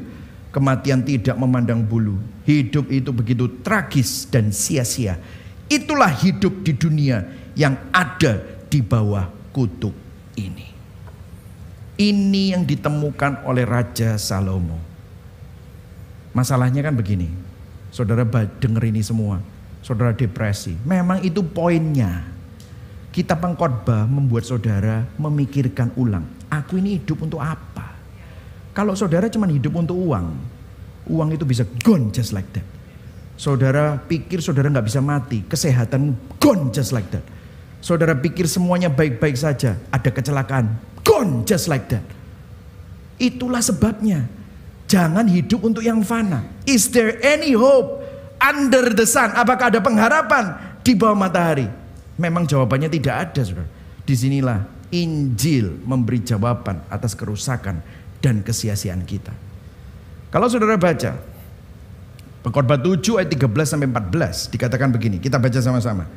Kematian tidak memandang bulu. Hidup itu begitu tragis dan sia-sia. Itulah hidup di dunia yang ada di bawah kutuk ini. Ini yang ditemukan oleh Raja Salomo. Masalahnya kan begini, saudara dengar ini semua, saudara depresi. Memang itu poinnya. Kitab Pengkhotbah membuat saudara memikirkan ulang. Aku ini hidup untuk apa? Kalau saudara cuma hidup untuk uang, uang itu bisa gone just like that. Saudara pikir saudara gak bisa mati, kesehatan gone just like that. Saudara pikir semuanya baik-baik saja, ada kecelakaan, gone just like that. Itulah sebabnya, jangan hidup untuk yang fana. Is there any hope under the sun? Apakah ada pengharapan di bawah matahari? Memang jawabannya tidak ada, saudara. Disinilah Injil memberi jawaban atas kerusakan dan kesia-siaan kita. Kalau saudara baca Pengkhotbah 7 ayat 13-14 dikatakan begini, kita baca sama-sama.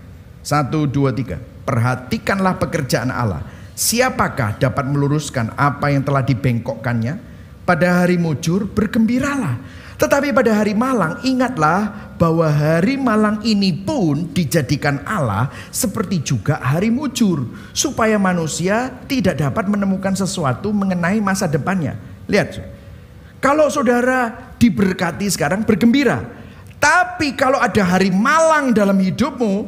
1, 2, 3. Perhatikanlah pekerjaan Allah. Siapakah dapat meluruskan apa yang telah dibengkokkannya? Pada hari mujur bergembiralah. Tetapi pada hari malang ingatlah bahwa hari malang ini pun dijadikan Allah seperti juga hari mujur. Supaya manusia tidak dapat menemukan sesuatu mengenai masa depannya. Lihat, kalau saudara diberkati sekarang bergembira. Tapi kalau ada hari malang dalam hidupmu,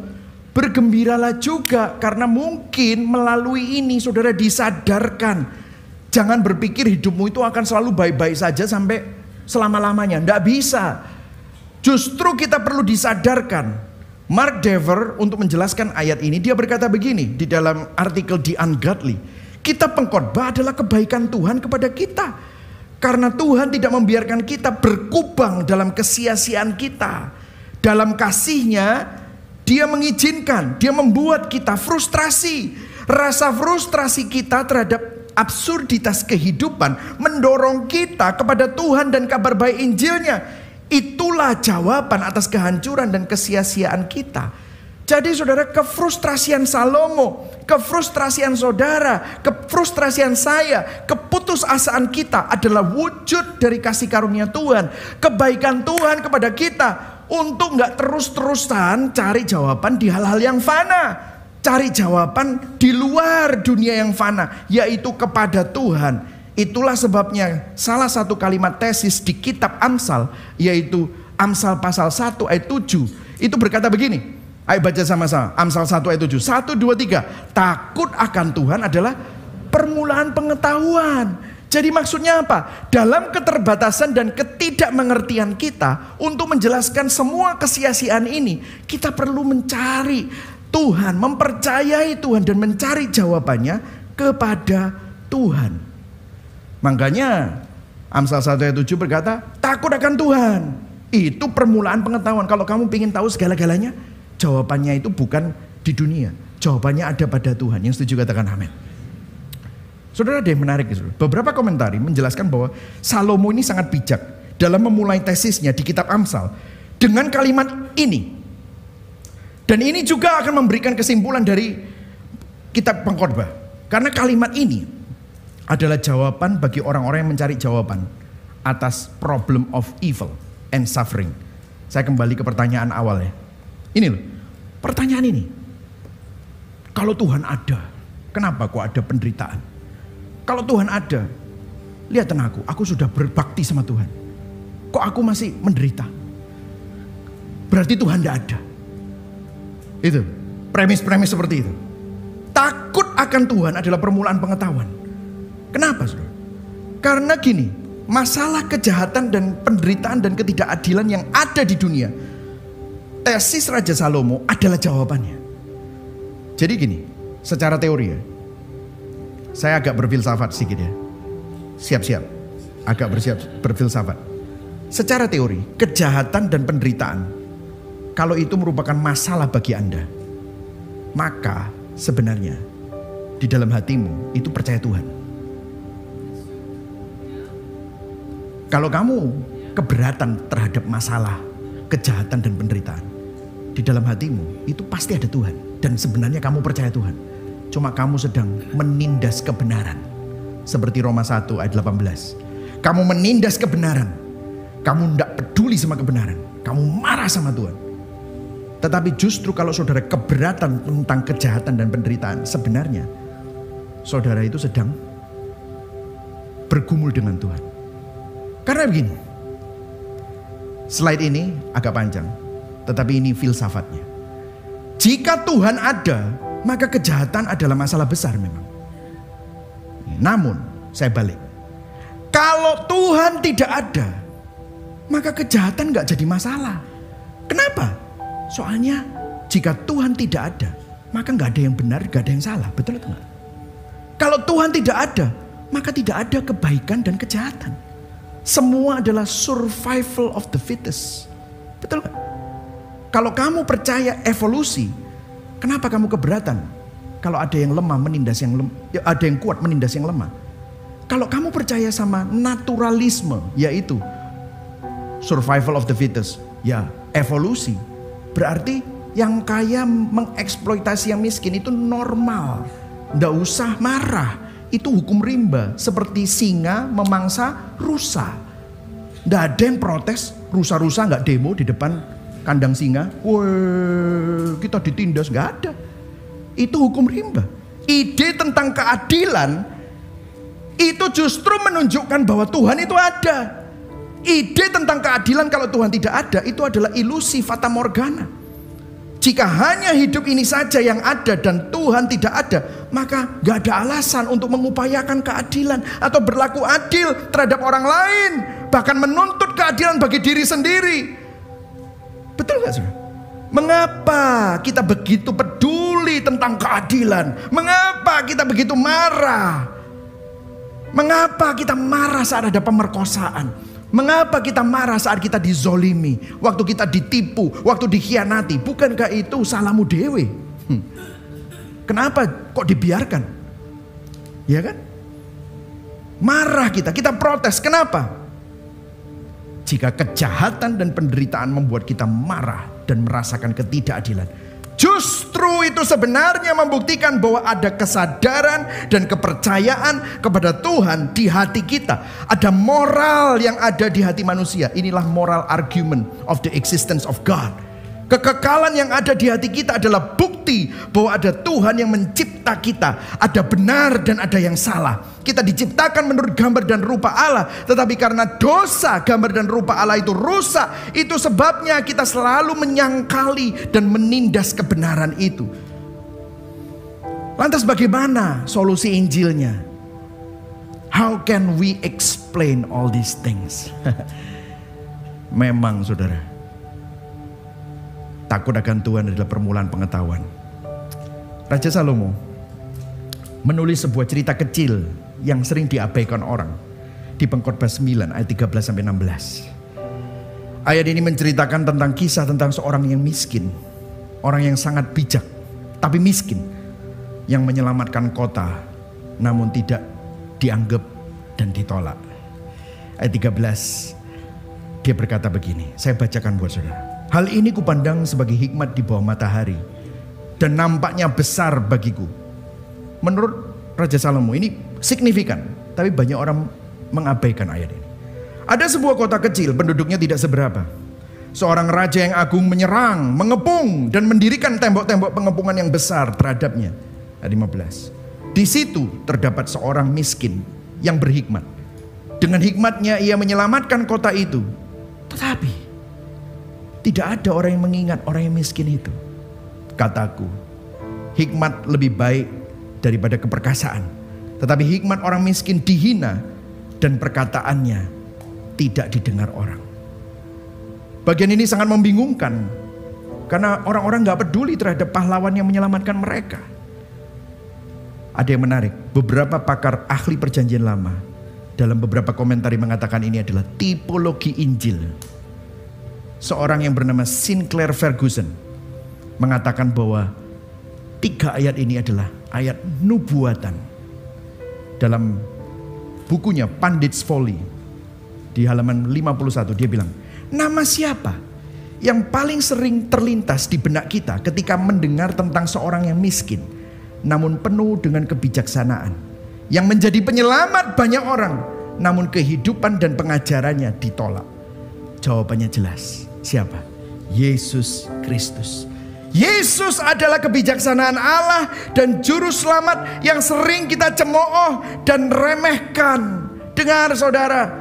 bergembiralah juga. Karena mungkin melalui ini saudara disadarkan. Jangan berpikir hidupmu itu akan selalu baik-baik saja sampai selama-lamanya. Tidak bisa. Justru kita perlu disadarkan. Mark Dever untuk menjelaskan ayat ini, dia berkata begini di dalam artikel The Ungodly. Kita pengkhotbah adalah kebaikan Tuhan kepada kita. Karena Tuhan tidak membiarkan kita berkubang dalam kesia-siaan kita. Dalam kasih-Nya, Dia mengizinkan, Dia membuat kita frustrasi. Rasa frustrasi kita terhadap absurditas kehidupan mendorong kita kepada Tuhan dan kabar baik Injilnya. Itulah jawaban atas kehancuran dan kesia-siaan kita. Jadi saudara, kefrustrasian Salomo, kefrustrasian saudara, kefrustrasian saya, keputusasaan kita adalah wujud dari kasih karunia Tuhan. Kebaikan Tuhan kepada kita untuk gak terus-terusan cari jawaban di hal-hal yang fana. Cari jawaban di luar dunia yang fana, yaitu kepada Tuhan. Itulah sebabnya salah satu kalimat tesis di kitab Amsal, yaitu Amsal pasal 1 ayat 7. Itu berkata begini. Ayo baca sama-sama. Amsal 1 ayat 7. 1, 2, 3. Takut akan Tuhan adalah permulaan pengetahuan. Jadi maksudnya apa? Dalam keterbatasan dan ketidakmengertian kita untuk menjelaskan semua kesia-siaan ini, kita perlu mencari Tuhan, mempercayai Tuhan dan mencari jawabannya kepada Tuhan. Makanya Amsal 1 ayat 7 berkata, takut akan Tuhan. Itu permulaan pengetahuan. Kalau kamu ingin tahu segala-galanya, jawabannya itu bukan di dunia. Jawabannya ada pada Tuhan. Yang setuju katakan amin. Saudara, ada yang menarik. Beberapa komentari menjelaskan bahwa Salomo ini sangat bijak dalam memulai tesisnya di kitab Amsal dengan kalimat ini. Dan ini juga akan memberikan kesimpulan dari kitab pengkhotbah. Karena kalimat ini adalah jawaban bagi orang-orang yang mencari jawaban atas problem of evil and suffering. Saya kembali ke pertanyaan awal ya. Ini loh, pertanyaan ini. Kalau Tuhan ada, kenapa kok ada penderitaan? Kalau Tuhan ada, lihatlah aku sudah berbakti sama Tuhan. Kok aku masih menderita? Berarti Tuhan tidak ada. Itu premis-premis seperti itu. Takut akan Tuhan adalah permulaan pengetahuan. Kenapa saudara? Karena gini, masalah kejahatan dan penderitaan dan ketidakadilan yang ada di dunia, tesis Raja Salomo adalah jawabannya. Jadi gini, secara teori ya, saya agak berfilsafat sedikit ya. Siap-siap, agak berfilsafat. Secara teori, kejahatan dan penderitaan, kalau itu merupakan masalah bagi Anda, maka sebenarnya di dalam hatimu itu percaya Tuhan. Kalau kamu keberatan terhadap masalah, kejahatan dan penderitaan, di dalam hatimu itu pasti ada Tuhan. Dan sebenarnya kamu percaya Tuhan. Cuma kamu sedang menindas kebenaran. Seperti Roma 1 ayat 18. Kamu menindas kebenaran. Kamu tidak peduli sama kebenaran. Kamu marah sama Tuhan. Tetapi justru kalau saudara keberatan tentang kejahatan dan penderitaan, sebenarnya saudara itu sedang bergumul dengan Tuhan. Karena begini, slide ini agak panjang, tetapi ini filsafatnya. Jika Tuhan ada, maka kejahatan adalah masalah besar memang. Namun, saya balik. Kalau Tuhan tidak ada, maka kejahatan gak jadi masalah. Kenapa? Soalnya jika Tuhan tidak ada, maka gak ada yang benar, gak ada yang salah. Betul atau enggak? Kalau Tuhan tidak ada, maka tidak ada kebaikan dan kejahatan. Semua adalah survival of the fittest. Betul enggak? Kalau kamu percaya evolusi, kenapa kamu keberatan? Kalau ada yang lemah menindas yang lemah, ada yang kuat menindas yang lemah. Kalau kamu percaya sama naturalisme, yaitu survival of the fittest, ya evolusi, berarti yang kaya mengeksploitasi yang miskin itu normal. Nggak usah marah. itu hukum rimba. Seperti singa memangsa rusa. Nggak ada yang protes, rusa-rusa nggak demo di depan kandang singa. Wah, kita ditindas, nggak ada. Itu hukum rimba. Ide tentang keadilan itu justru menunjukkan bahwa Tuhan itu ada. Ide tentang keadilan kalau Tuhan tidak ada, itu adalah ilusi fata morgana. Jika hanya hidup ini saja yang ada dan Tuhan tidak ada, maka gak ada alasan untuk mengupayakan keadilan atau berlaku adil terhadap orang lain, bahkan menuntut keadilan bagi diri sendiri. Betul gak saudara? Mengapa kita begitu peduli tentang keadilan? Mengapa kita begitu marah? Mengapa kita marah saat ada pemerkosaan? Mengapa kita marah saat kita dizolimi? Waktu kita ditipu, waktu dikhianati. Bukankah itu salahmu dewe? Kenapa kok dibiarkan? Ya kan? Marah kita protes. Kenapa? Jika kejahatan dan penderitaan membuat kita marah dan merasakan ketidakadilan, justru itu sebenarnya membuktikan bahwa ada kesadaran dan kepercayaan kepada Tuhan di hati kita. Ada moral yang ada di hati manusia. Inilah moral argument of the existence of God. Kekekalan yang ada di hati kita adalah bukti bahwa ada Tuhan yang mencipta kita. Ada benar dan ada yang salah. Kita diciptakan menurut gambar dan rupa Allah. Tetapi karena dosa gambar dan rupa Allah itu rusak, itu sebabnya kita selalu menyangkali dan menindas kebenaran itu. Lantas bagaimana solusi Injilnya? How can we explain all these things? Memang saudara, takut akan Tuhan adalah permulaan pengetahuan. Raja Salomo menulis sebuah cerita kecil yang sering diabaikan orang di Pengkhotbah 9 ayat 13-16. Ayat ini menceritakan tentang kisah tentang seorang yang miskin, orang yang sangat bijak tapi miskin, yang menyelamatkan kota namun tidak dianggap dan ditolak. Ayat 13, dia berkata begini, saya bacakan buat saudara. Hal ini kupandang sebagai hikmat di bawah matahari dan nampaknya besar bagiku. Menurut Raja Salomo ini signifikan, tapi banyak orang mengabaikan ayat ini. Ada sebuah kota kecil, penduduknya tidak seberapa. Seorang raja yang agung menyerang, mengepung dan mendirikan tembok-tembok pengepungan yang besar terhadapnya. Ayat 15. Di situ terdapat seorang miskin yang berhikmat. Dengan hikmatnya ia menyelamatkan kota itu. Tetapi tidak ada orang yang mengingat orang yang miskin itu. Kataku, hikmat lebih baik daripada keperkasaan. Tetapi hikmat orang miskin dihina dan perkataannya tidak didengar orang. Bagian ini sangat membingungkan, karena orang-orang gak peduli terhadap pahlawan yang menyelamatkan mereka. Ada yang menarik, beberapa pakar ahli perjanjian lama dalam beberapa komentari mengatakan ini adalah tipologi Injil. Seorang yang bernama Sinclair Ferguson mengatakan bahwa 3 ayat ini adalah ayat nubuatan. Dalam bukunya Pandit's Folly di halaman 51 dia bilang, nama siapa yang paling sering terlintas di benak kita ketika mendengar tentang seorang yang miskin namun penuh dengan kebijaksanaan, yang menjadi penyelamat banyak orang namun kehidupan dan pengajarannya ditolak? Jawabannya jelas. Siapa? Yesus Kristus. Yesus adalah kebijaksanaan Allah dan juru selamat yang sering kita cemooh dan remehkan. Dengar saudara,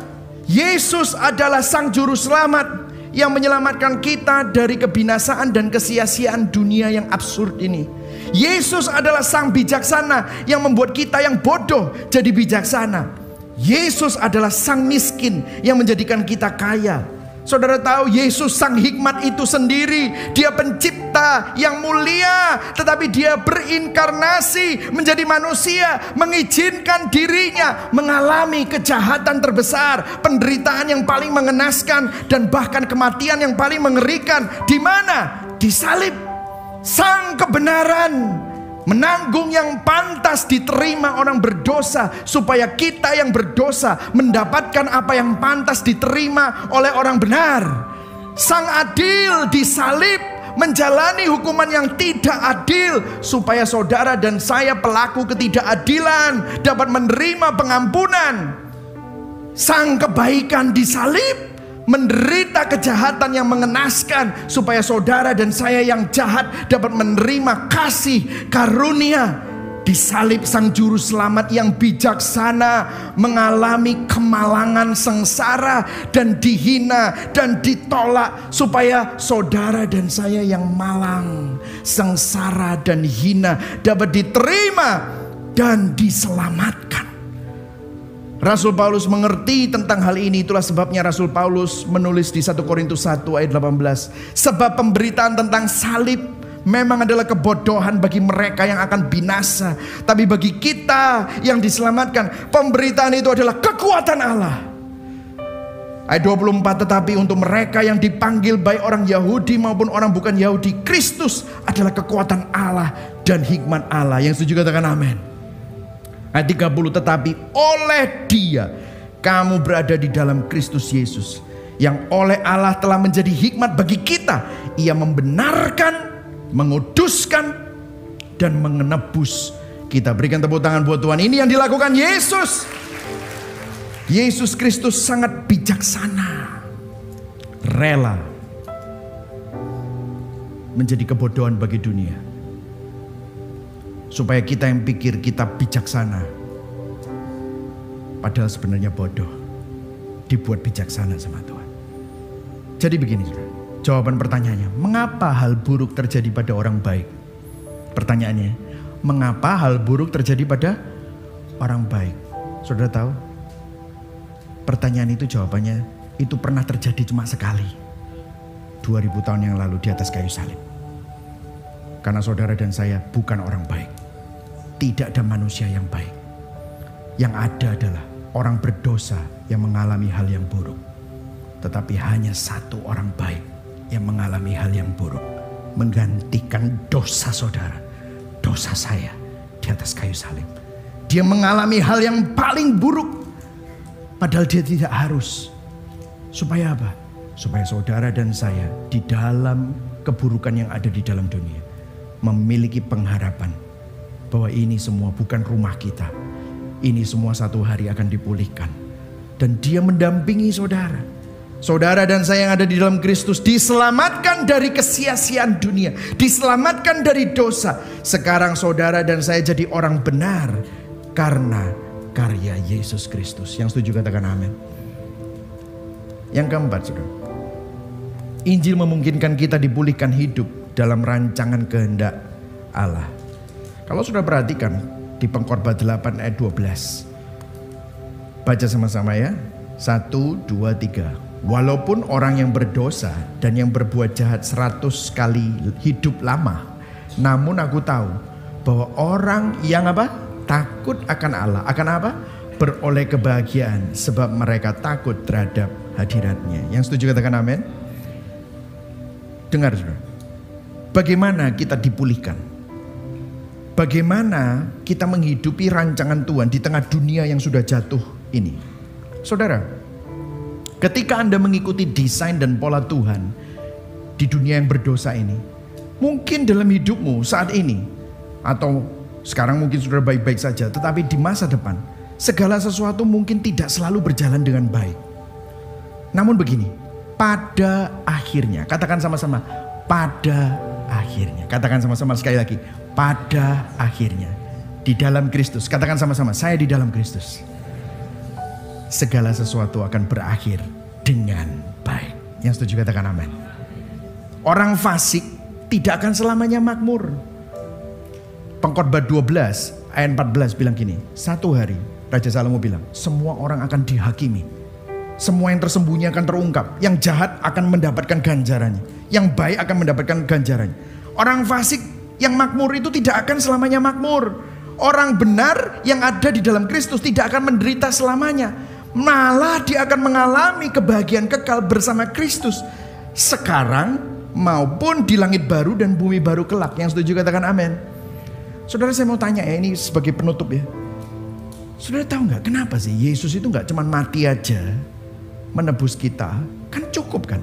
Yesus adalah sang juru selamat yang menyelamatkan kita dari kebinasaan dan kesia-siaan dunia yang absurd ini. Yesus adalah sang bijaksana yang membuat kita yang bodoh jadi bijaksana. Yesus adalah sang miskin yang menjadikan kita kaya. Saudara tahu Yesus sang hikmat itu sendiri. Dia pencipta yang mulia, tetapi dia berinkarnasi menjadi manusia, mengizinkan dirinya mengalami kejahatan terbesar, penderitaan yang paling mengenaskan, dan bahkan kematian yang paling mengerikan. Di mana? Di salib. Sang kebenaran menanggung yang pantas diterima orang berdosa, supaya kita yang berdosa mendapatkan apa yang pantas diterima oleh orang benar. Sang adil disalib menjalani hukuman yang tidak adil, supaya saudara dan saya pelaku ketidakadilan dapat menerima pengampunan. Sang kebaikan disalib, menderita kejahatan yang mengenaskan, supaya saudara dan saya yang jahat dapat menerima kasih karunia. Disalib sang juru selamat yang bijaksana mengalami kemalangan sengsara dan dihina dan ditolak, supaya saudara dan saya yang malang, sengsara dan hina dapat diterima dan diselamatkan. Rasul Paulus mengerti tentang hal ini. Itulah sebabnya Rasul Paulus menulis di 1 Korintus 1 ayat 18, sebab pemberitaan tentang salib memang adalah kebodohan bagi mereka yang akan binasa, tapi bagi kita yang diselamatkan, pemberitaan itu adalah kekuatan Allah. Ayat 24, tetapi untuk mereka yang dipanggil baik orang Yahudi maupun orang bukan Yahudi, Kristus adalah kekuatan Allah dan hikmat Allah. Yang setuju katakan amin. Ayat 30, tetapi oleh Dia kamu berada di dalam Kristus Yesus, yang oleh Allah telah menjadi hikmat bagi kita. Ia membenarkan, menguduskan, dan menebus kita. Berikan tepuk tangan buat Tuhan. Ini yang dilakukan Yesus. Yesus Kristus sangat bijaksana, rela menjadi kebodohan bagi dunia, supaya kita yang pikir kita bijaksana, padahal sebenarnya bodoh, dibuat bijaksana sama Tuhan. Jadi begini, jawaban pertanyaannya, mengapa hal buruk terjadi pada orang baik? Pertanyaannya, mengapa hal buruk terjadi pada orang baik? Saudara tahu? Pertanyaan itu jawabannya, itu pernah terjadi cuma sekali, 2000 tahun yang lalu di atas kayu salib. Karena saudara dan saya bukan orang baik. Tidak ada manusia yang baik. Yang ada adalah orang berdosa yang mengalami hal yang buruk. Tetapi hanya satu orang baik yang mengalami hal yang buruk, menggantikan dosa saudara, dosa saya di atas kayu salib. Dia mengalami hal yang paling buruk, padahal dia tidak harus. Supaya apa? Supaya saudara dan saya di dalam keburukan yang ada di dalam dunia memiliki pengharapan bahwa ini semua bukan rumah kita. Ini semua satu hari akan dipulihkan. Dan Dia mendampingi saudara. Saudara dan saya yang ada di dalam Kristus diselamatkan dari kesia-siaan dunia, diselamatkan dari dosa. Sekarang saudara dan saya jadi orang benar karena karya Yesus Kristus. Yang setuju katakan amin. Yang keempat, saudara, Injil memungkinkan kita dipulihkan hidup dalam rancangan kehendak Allah. Kalau sudah perhatikan di Pengkhotbah 8 ayat 12, baca sama-sama ya. 1, 2, 3. Walaupun orang yang berdosa dan yang berbuat jahat 100 kali hidup lama, namun aku tahu bahwa orang yang apa? Takut akan Allah, akan apa? Beroleh kebahagiaan, sebab mereka takut terhadap hadiratnya. Yang setuju katakan amin. Dengar saudara, bagaimana kita dipulihkan? Bagaimana kita menghidupi rancangan Tuhan di tengah dunia yang sudah jatuh ini? Saudara, ketika Anda mengikuti desain dan pola Tuhan di dunia yang berdosa ini, mungkin dalam hidupmu saat ini, atau sekarang mungkin sudah baik-baik saja, tetapi di masa depan, segala sesuatu mungkin tidak selalu berjalan dengan baik. Namun begini, pada akhirnya, katakan sama-sama, pada akhirnya. Katakan sama-sama sekali lagi, pada akhirnya. Di dalam Kristus, katakan sama-sama, saya di dalam Kristus. Segala sesuatu akan berakhir dengan baik. Yang setuju katakan amin. Orang fasik tidak akan selamanya makmur. Pengkhotbah 12 ayat 14 bilang gini, satu hari Raja Salomo bilang, semua orang akan dihakimi. Semua yang tersembunyi akan terungkap. Yang jahat akan mendapatkan ganjarannya. Yang baik akan mendapatkan ganjarannya. Orang fasik yang makmur itu tidak akan selamanya makmur. Orang benar yang ada di dalam Kristus tidak akan menderita selamanya. Malah dia akan mengalami kebahagiaan kekal bersama Kristus, sekarang maupun di langit baru dan bumi baru kelak. Yang setuju katakan amin. Saudara, saya mau tanya ya, ini sebagai penutup ya. Saudara tahu gak kenapa sih Yesus itu gak cuma mati aja menebus kita? Kan cukup kan?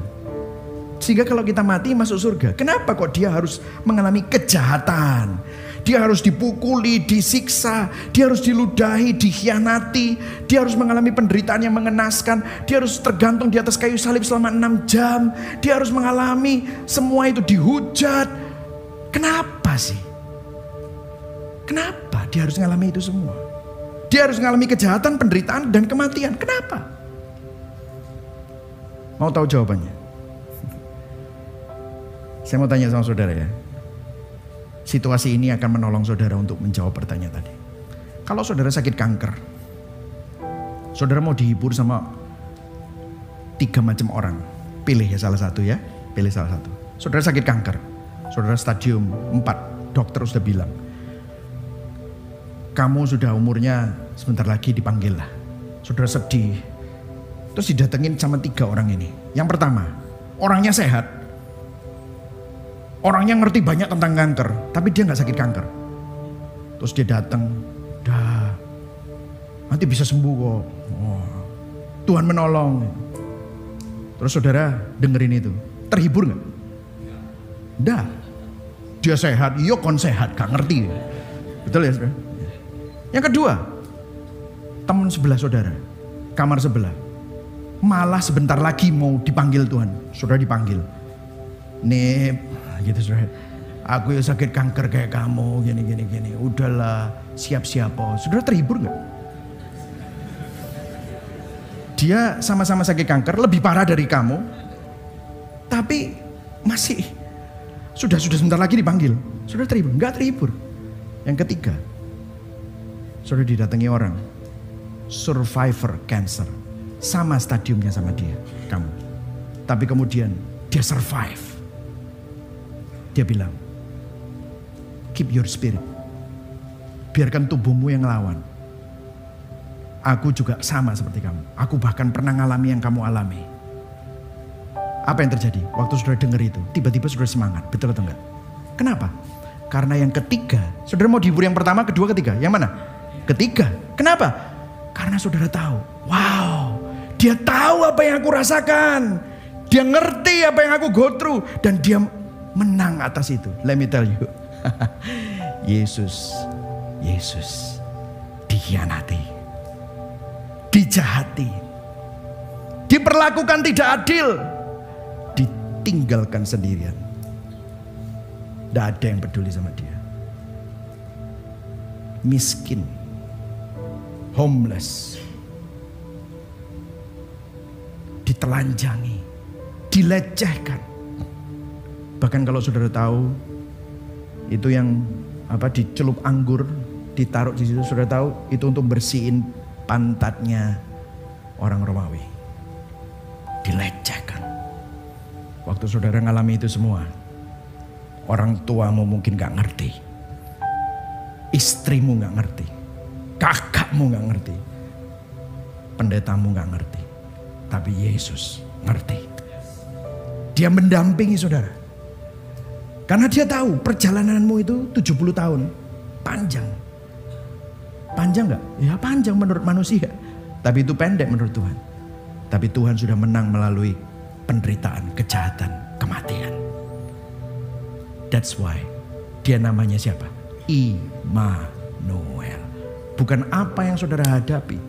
Sehingga kalau kita mati masuk surga. Kenapa kok dia harus mengalami kejahatan? Dia harus dipukuli, disiksa, dia harus diludahi, dikhianati, dia harus mengalami penderitaan yang mengenaskan, dia harus tergantung di atas kayu salib selama 6 jam, dia harus mengalami semua itu, dihujat. Kenapa sih? Kenapa dia harus mengalami itu semua? Dia harus mengalami kejahatan, penderitaan, dan kematian. Kenapa? Mau tahu jawabannya? Saya mau tanya sama saudara ya. Situasi ini akan menolong saudara untuk menjawab pertanyaan tadi. Kalau saudara sakit kanker, saudara mau dihibur sama 3 macam orang. Pilih ya salah satu ya. Pilih salah satu. Saudara sakit kanker. Saudara stadium 4. Dokter sudah bilang, kamu sudah umurnya sebentar lagi dipanggil lah. Saudara sedih. Terus didatengin sama 3 orang ini. Yang pertama, orangnya sehat. Orangnya ngerti banyak tentang kanker, tapi dia gak sakit kanker. Terus dia datang, nanti bisa sembuh kok. Oh, Tuhan menolong. Terus saudara dengerin itu, terhibur gak? Nggak. Dia sehat, iya kon sehat, gak ngerti. Betul ya saudara? Yang kedua, teman sebelah saudara, kamar sebelah, malah sebentar lagi mau dipanggil Tuhan. Saudara dipanggil. Nih, gitu saudara. Aku ya sakit kanker kayak kamu, gini. Udahlah, siap-siap. Saudara terhibur gak? Dia sama-sama sakit kanker, lebih parah dari kamu. Tapi masih sudah sebentar lagi dipanggil. Saudara terhibur? Gak terhibur. Yang ketiga, saudara didatangi orang survivor cancer, sama stadiumnya sama dia, kamu. Tapi kemudian dia survive. Dia bilang, keep your spirit. Biarkan tubuhmu yang ngelawan. Aku juga sama seperti kamu. Aku bahkan pernah ngalami yang kamu alami. Apa yang terjadi? Waktu saudara dengar itu, tiba-tiba saudara semangat. Betul atau enggak? Kenapa? Karena yang ketiga, saudara mau dihibur yang pertama, kedua, ketiga. Yang mana? Ketiga. Kenapa? Karena saudara tahu. Wow, dia tahu apa yang aku rasakan. Dia ngerti apa yang aku go through. Dan dia menang atas itu. Let me tell you. Yesus dikhianati, dijahati, diperlakukan tidak adil, ditinggalkan sendirian. Tidak ada yang peduli sama dia. Miskin, homeless, ditelanjangi, dilecehkan. Bahkan kalau saudara tahu, itu yang dicelup anggur, ditaruh di situ, saudara tahu itu untuk bersihin pantatnya orang Romawi. Dilecehkan. Waktu saudara ngalami itu semua, orang tuamu mungkin gak ngerti, istrimu gak ngerti, kakakmu gak ngerti, pendetamu gak ngerti, tapi Yesus ngerti. Dia mendampingi saudara. Karena dia tahu perjalananmu itu 70 tahun. Panjang. Panjang gak? Ya panjang menurut manusia. Tapi itu pendek menurut Tuhan. Tapi Tuhan sudah menang melalui penderitaan, kejahatan, kematian. That's why dia namanya siapa? Immanuel. Bukan apa yang saudara hadapi,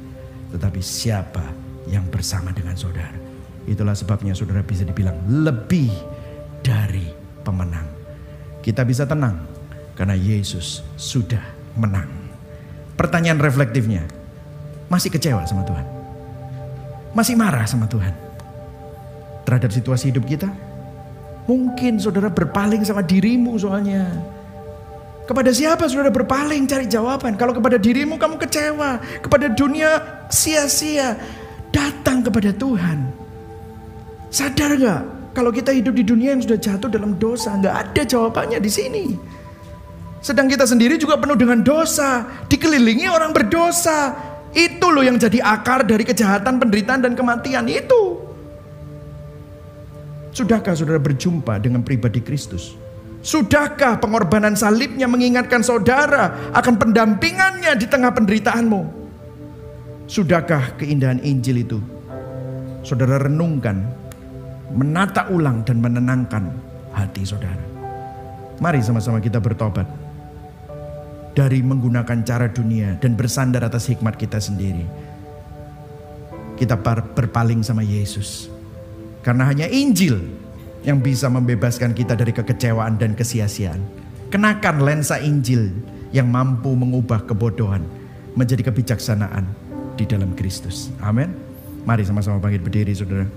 tetapi siapa yang bersama dengan saudara. Itulah sebabnya saudara bisa dibilang lebih dari pemenang. Kita bisa tenang karena Yesus sudah menang. Pertanyaan reflektifnya, masih kecewa sama Tuhan? Masih marah sama Tuhan terhadap situasi hidup kita? Mungkin saudara berpaling sama dirimu soalnya. Kepada siapa saudara berpaling cari jawaban? Kalau kepada dirimu kamu kecewa, kepada dunia sia-sia. Datang kepada Tuhan. Sadar gak? Kalau kita hidup di dunia yang sudah jatuh dalam dosa, gak ada jawabannya di sini. Sedang kita sendiri juga penuh dengan dosa, dikelilingi orang berdosa. Itu loh yang jadi akar dari kejahatan, penderitaan, dan kematian itu. Sudahkah saudara berjumpa dengan pribadi Kristus? Sudahkah pengorbanan salibnya mengingatkan saudara akan pendampingannya di tengah penderitaanmu? Sudahkah keindahan Injil itu saudara renungkan menata ulang dan menenangkan hati saudara. Mari sama-sama kita bertobat dari menggunakan cara dunia dan bersandar atas hikmat kita sendiri. Kita berpaling sama Yesus. Karena hanya Injil yang bisa membebaskan kita dari kekecewaan dan kesia-siaan. Kenakan lensa Injil yang mampu mengubah kebodohan menjadi kebijaksanaan di dalam Kristus. Amin. Mari sama-sama bangkit berdiri saudara.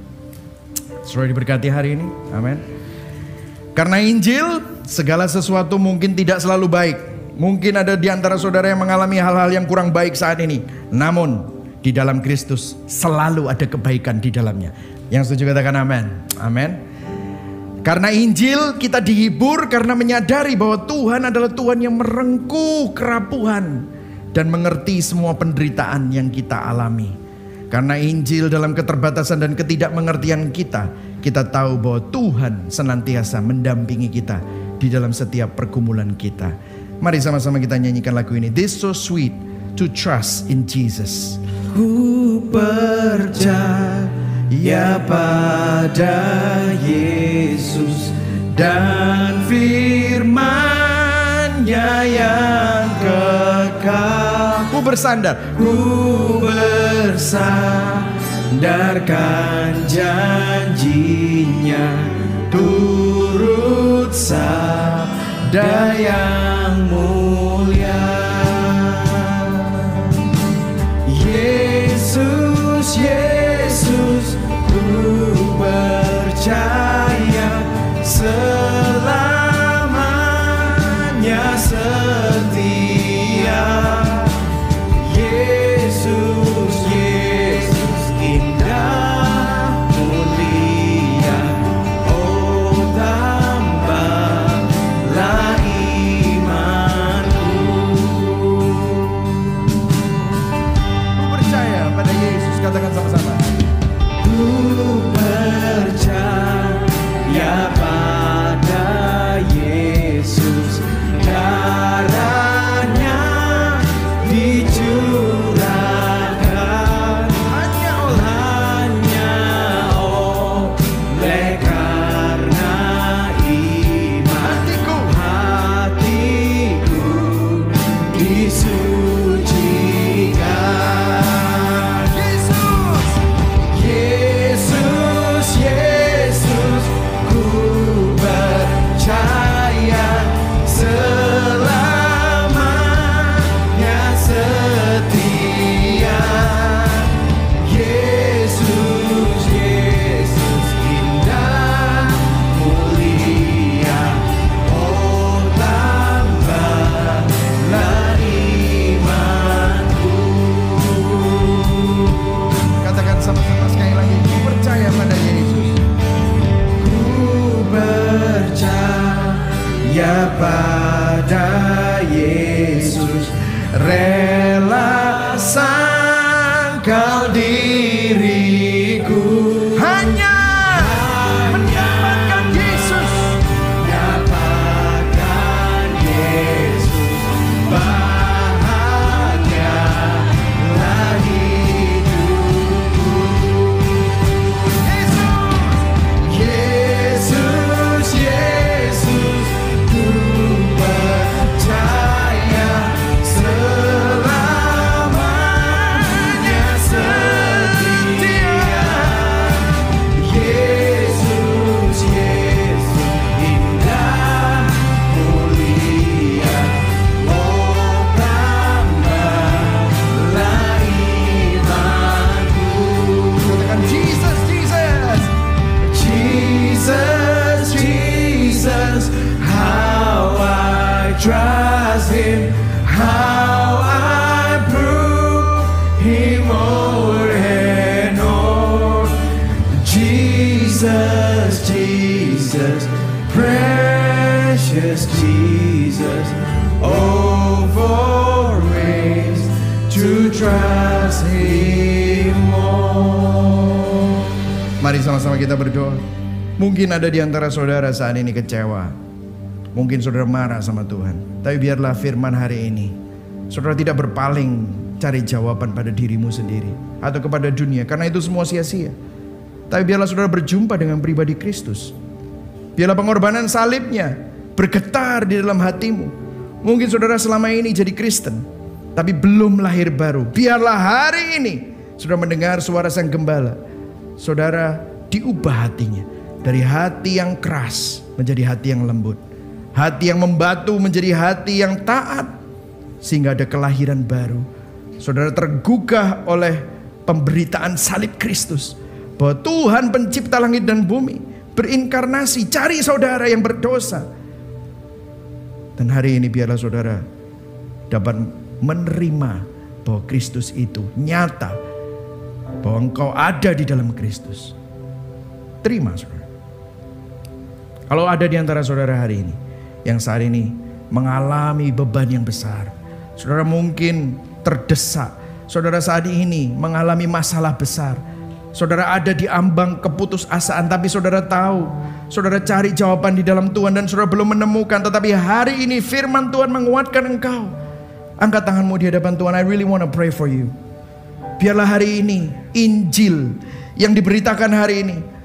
Saudara diberkati hari ini. Amin. Karena Injil, segala sesuatu mungkin tidak selalu baik. Mungkin ada di antara saudara yang mengalami hal-hal yang kurang baik saat ini. Namun di dalam Kristus selalu ada kebaikan di dalamnya. Yang setuju katakan amin. Amin. Karena Injil kita dihibur karena menyadari bahwa Tuhan adalah Tuhan yang merengkuh kerapuhan dan mengerti semua penderitaan yang kita alami. Karena Injil dalam keterbatasan dan ketidakmengertian kita tahu bahwa Tuhan senantiasa mendampingi kita di dalam setiap pergumulan kita. Mari sama-sama kita nyanyikan lagu ini. This so sweet to trust in Jesus. Ku percaya pada Yesus dan firman-Nya yang kekal. Ku bersandarkan janjinya, turut sabda yang mulia. Yesus, Yesus, ku percaya selamanya setia. Yesus, Yesus, indah mulia. Oh, tambahlah imanku. Ku percaya pada Yesus. Katakan sama-sama. Ku percaya pada Yesus, darahnya dicurahkan hanya oleh karena iman. Hatiku disucikan. Yesus, Yesus, ku percaya selamanya setia. Yesus, Yesus, indah mulia. Oh, tambahlah imanku. Katakan sama-sama sekali lagi. Ku percaya pada Yesus. Ku percaya pada Yesus, rela sangkal diriku Hanya mendapatkan Yesus. dapatkan Yesus, bahagialah hidupku. Yesus, Yesus, ku percaya selamanya setia. Yesus, Yesus, indah mulia. Oh, tambahlah imanku. Katakan Jesus, Jesus. Jesus, Jesus, how I trust Him, how I prove Him over and over. Jesus, Jesus, precious Jesus, oh, for grace to trust Him more. Mari sama-sama kita berdoa. Mungkin ada di antara saudara saat ini kecewa. Mungkin saudara marah sama Tuhan. Tapi biarlah firman hari ini, saudara tidak berpaling cari jawaban pada dirimu sendiri atau kepada dunia, karena itu semua sia-sia. Tapi biarlah saudara berjumpa dengan pribadi Kristus. Biarlah pengorbanan salibnya bergetar di dalam hatimu. Mungkin saudara selama ini jadi Kristen, tapi belum lahir baru. Biarlah hari ini saudara mendengar suara Sang Gembala, saudara diubah hatinya. Dari hati yang keras menjadi hati yang lembut. Hati yang membatu menjadi hati yang taat. Sehingga ada kelahiran baru. Saudara tergugah oleh pemberitaan salib Kristus. Bahwa Tuhan pencipta langit dan bumi berinkarnasi, cari saudara yang berdosa. Dan hari ini biarlah saudara dapat menerima bahwa Kristus itu nyata. Bahwa engkau ada di dalam Kristus. Terima saudara. Kalau ada di antara saudara hari ini yang saat ini mengalami beban yang besar, saudara mungkin terdesak, saudara saat ini mengalami masalah besar, saudara ada di ambang keputusasaan, tapi saudara tahu, saudara cari jawaban di dalam Tuhan dan saudara belum menemukan, tetapi hari ini firman Tuhan menguatkan engkau. Angkat tanganmu di hadapan Tuhan. I really want to pray for you. Biarlah hari ini Injil yang diberitakan hari ini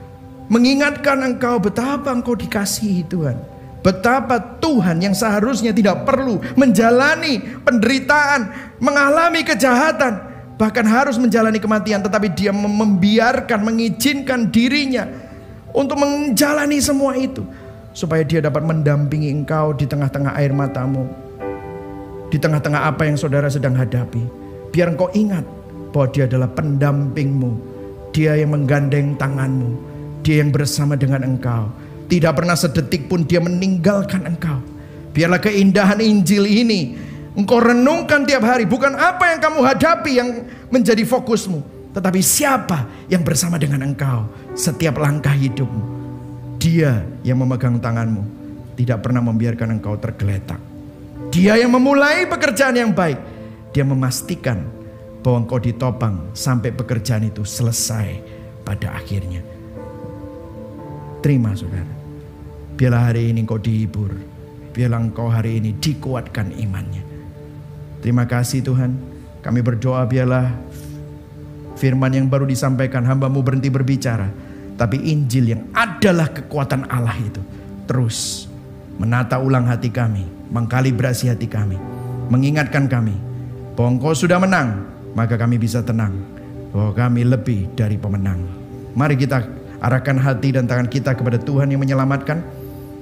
mengingatkan engkau betapa engkau dikasihi Tuhan. Betapa Tuhan yang seharusnya tidak perlu menjalani penderitaan, mengalami kejahatan, bahkan harus menjalani kematian, tetapi dia membiarkan, mengizinkan dirinya untuk menjalani semua itu, supaya dia dapat mendampingi engkau di tengah-tengah air matamu, di tengah-tengah apa yang saudara sedang hadapi. Biar engkau ingat bahwa dia adalah pendampingmu, dia yang menggandeng tanganmu, dia yang bersama dengan engkau. Tidak pernah sedetik pun dia meninggalkan engkau. Biarlah keindahan Injil ini engkau renungkan tiap hari. Bukan apa yang kamu hadapi yang menjadi fokusmu, tetapi siapa yang bersama dengan engkau setiap langkah hidupmu. Dia yang memegang tanganmu, tidak pernah membiarkan engkau tergeletak. Dia yang memulai pekerjaan yang baik, dia memastikan bahwa engkau ditopang sampai pekerjaan itu selesai pada akhirnya. Terima saudara. Biarlah hari ini engkau dihibur. Biarlah engkau hari ini dikuatkan imannya. Terima kasih Tuhan. Kami berdoa biarlah firman yang baru disampaikan, hamba-Mu berhenti berbicara, tapi Injil yang adalah kekuatan Allah itu terus menata ulang hati kami, mengkalibrasi hati kami, mengingatkan kami bahwa engkau sudah menang. Maka kami bisa tenang bahwa kami lebih dari pemenang. Mari kita arahkan hati dan tangan kita kepada Tuhan yang menyelamatkan,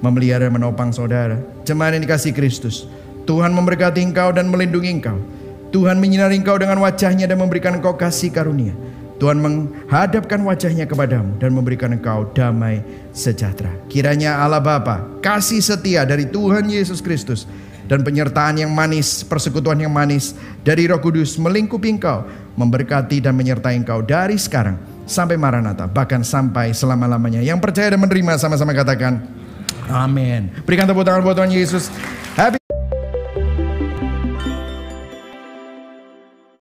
memelihara, menopang saudara. Jemaat yang dikasihi Kristus, Tuhan memberkati engkau dan melindungi engkau. Tuhan menyinari engkau dengan wajahnya dan memberikan engkau kasih karunia. Tuhan menghadapkan wajahnya kepadamu dan memberikan engkau damai sejahtera. Kiranya Allah Bapa, kasih setia dari Tuhan Yesus Kristus, dan penyertaan yang manis, persekutuan yang manis dari Roh Kudus melingkupi engkau, memberkati dan menyertai engkau dari sekarang sampai Maranatha, bahkan sampai selama-lamanya. Yang percaya dan menerima sama-sama katakan amin. Berikan tepuk tangan buat Tuhan Yesus. Happy